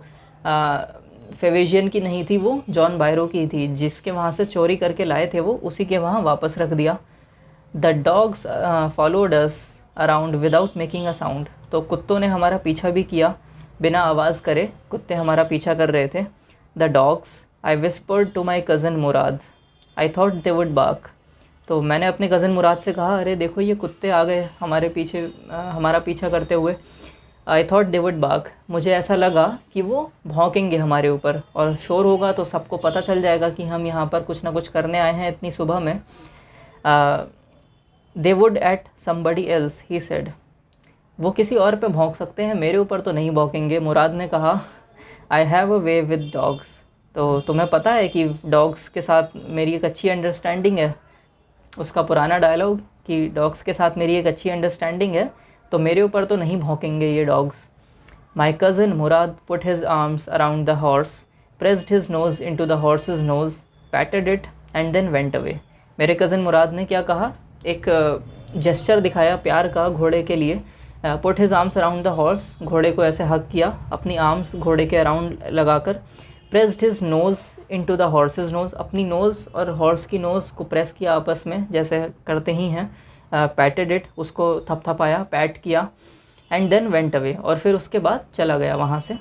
फेवेजियन की नहीं थी, वो जॉन बायरो की थी, जिसके वहाँ से चोरी करके लाए थे वो उसी के वहाँ वापस रख दिया। The dogs followed us around without making a sound, तो कुत्तों ने हमारा पीछा भी किया बिना आवाज़ करे, कुत्ते हमारा पीछा कर रहे थे। The dogs I whispered to my cousin Murad I thought they would bark, तो मैंने अपने कज़न मुराद से कहा अरे देखो ये कुत्ते आ गए हमारे पीछे, हमारा पीछा करते हुए। I thought they would bark, मुझे ऐसा लगा कि वो भौंकेंगे हमारे ऊपर, और शोर होगा तो सबको पता चल जाएगा कि हम यहाँ पर कुछ ना कुछ करने आए हैं इतनी सुबह में। They would at somebody else he said, वो किसी और पे भौंक सकते हैं, मेरे ऊपर तो नहीं भौंकेंगे। मुराद ने कहा, आई have a way with dogs, तो तुम्हें पता है कि डॉग्स के साथ मेरी एक अच्छी अंडरस्टैंडिंग है। उसका पुराना डायलॉग कि डॉग्स के साथ मेरी एक अच्छी अंडरस्टैंडिंग है, तो मेरे ऊपर तो नहीं भौंकेंगे ये dogs. My cousin Murad put his arms around the horse, pressed his nose into the horse's nose, patted it and then went away. मेरे कज़न मुराद ने क्या कहा, एक जेस्चर दिखाया प्यार का घोड़े के लिए। Put his arms around the horse, घोड़े को ऐसे हक किया, अपनी आर्म्स घोड़े के अराउंड लगाकर। Pressed his nose into the horse's nose, अपनी नोज़ और हॉर्स की नोज़ को प्रेस किया आपस में जैसे करते ही हैं। पैटेड इट, उसको थपथपाया, पैट किया। एंड देन वेंट अवे, और फिर उसके बाद चला गया वहाँ से।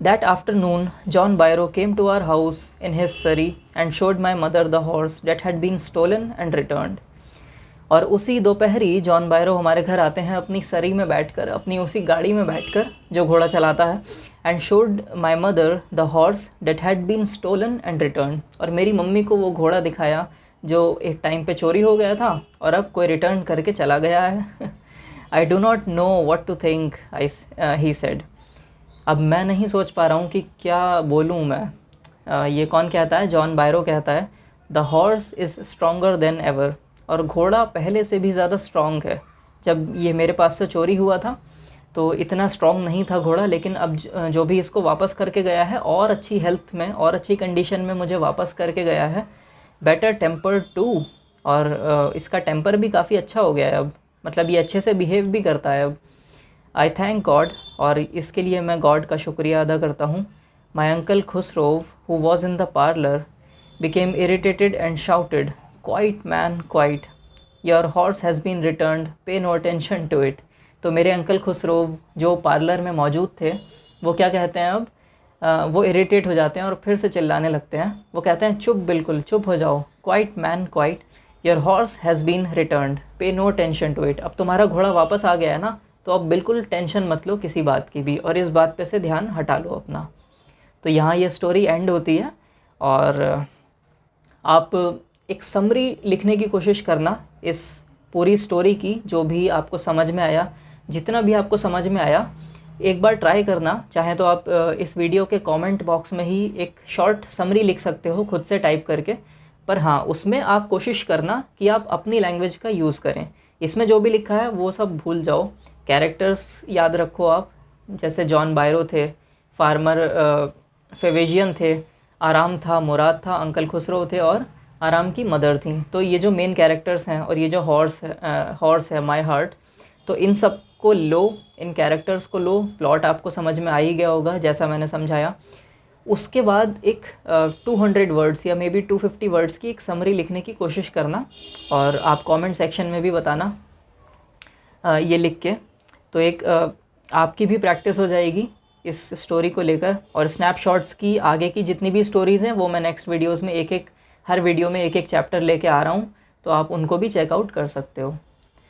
That afternoon John Byro came to our house in his surrey and showed my mother the horse that had been stolen and returned. और उसी दोपहरी जॉन बायरो हमारे घर आते हैं अपनी सरी में बैठकर, अपनी उसी गाड़ी में बैठकर जो घोड़ा चलाता है। And showed my mother the horse that had been stolen and return, और मेरी मम्मी को वो घोड़ा दिखाया जो एक टाइम पे चोरी हो गया था और अब कोई रिटर्न करके चला गया है। I do not know what to think, he said, अब मैं नहीं सोच पा रहा हूँ कि क्या बोलूँ मैं। ये कौन कहता है, जॉन बायरो कहता है, the horse is stronger then ever, और घोड़ा पहले से भी ज़्यादा स्ट्रॉन्ग है। जब ये मेरे पास से चोरी हुआ था तो इतना स्ट्रॉन्ग नहीं था घोड़ा, लेकिन अब जो भी इसको वापस करके गया है और अच्छी हेल्थ में और अच्छी कंडीशन में मुझे वापस करके गया है। बेटर टेम्पर्ड टू, और इसका टेम्पर भी काफ़ी अच्छा हो गया है अब, मतलब ये अच्छे से बिहेव भी करता है अब। आई थैंक गॉड, और इसके लिए मैं गॉड का शुक्रिया अदा करता हूँ। My uncle Khusrov who was in the parlour became irritated and shouted, quiet man quiet, your horse has been returned, pay no attention to it. तो मेरे अंकल खुसरोव जो पार्लर में मौजूद थे, वो क्या कहते हैं अब, वो इरिटेट हो जाते हैं और फिर से चिल्लाने लगते हैं। वो कहते हैं, चुप, बिल्कुल चुप हो जाओ, quiet man quiet, your horse has been returned, pay no tension to it. अब तुम्हारा घोड़ा वापस आ गया है ना, तो अब बिल्कुल टेंशन मत लो किसी बात की भी, और इस बात पे से ध्यान हटा लो अपना। तो यहाँ ये स्टोरी एंड होती है, और आप एक समरी लिखने की कोशिश करना इस पूरी स्टोरी की, जो भी आपको समझ में आया, जितना भी आपको समझ में आया एक बार ट्राई करना। चाहे तो आप इस वीडियो के कमेंट बॉक्स में ही एक शॉर्ट समरी लिख सकते हो खुद से टाइप करके, पर हाँ, उसमें आप कोशिश करना कि आप अपनी लैंग्वेज का यूज़ करें। इसमें जो भी लिखा है वो सब भूल जाओ, कैरेक्टर्स याद रखो आप, जैसे जॉन बायरो थे, फार्मर फेवेजियन थे, आराम था, मुराद था, अंकल खुसरो थे, और आराम की मदर थी। तो ये जो मेन कैरेक्टर्स हैं, और ये जो हॉर्स है माई हार्ट, तो इन सब को लो, इन कैरेक्टर्स को लो। प्लॉट आपको समझ में आ ही गया होगा जैसा मैंने समझाया। उसके बाद एक 200 वर्ड्स या मे बी 250 वर्ड्स की एक समरी लिखने की कोशिश करना, और आप कमेंट सेक्शन में भी बताना ये लिख के। तो एक आपकी भी प्रैक्टिस हो जाएगी इस स्टोरी को लेकर। और स्नैपशॉट्स की आगे की जितनी भी स्टोरीज़ हैं वो मैं नेक्स्ट वीडियोज़ में हर वीडियो में एक एक चैप्टर लेके आ रहा हूँ, तो आप उनको भी चेकआउट कर सकते हो।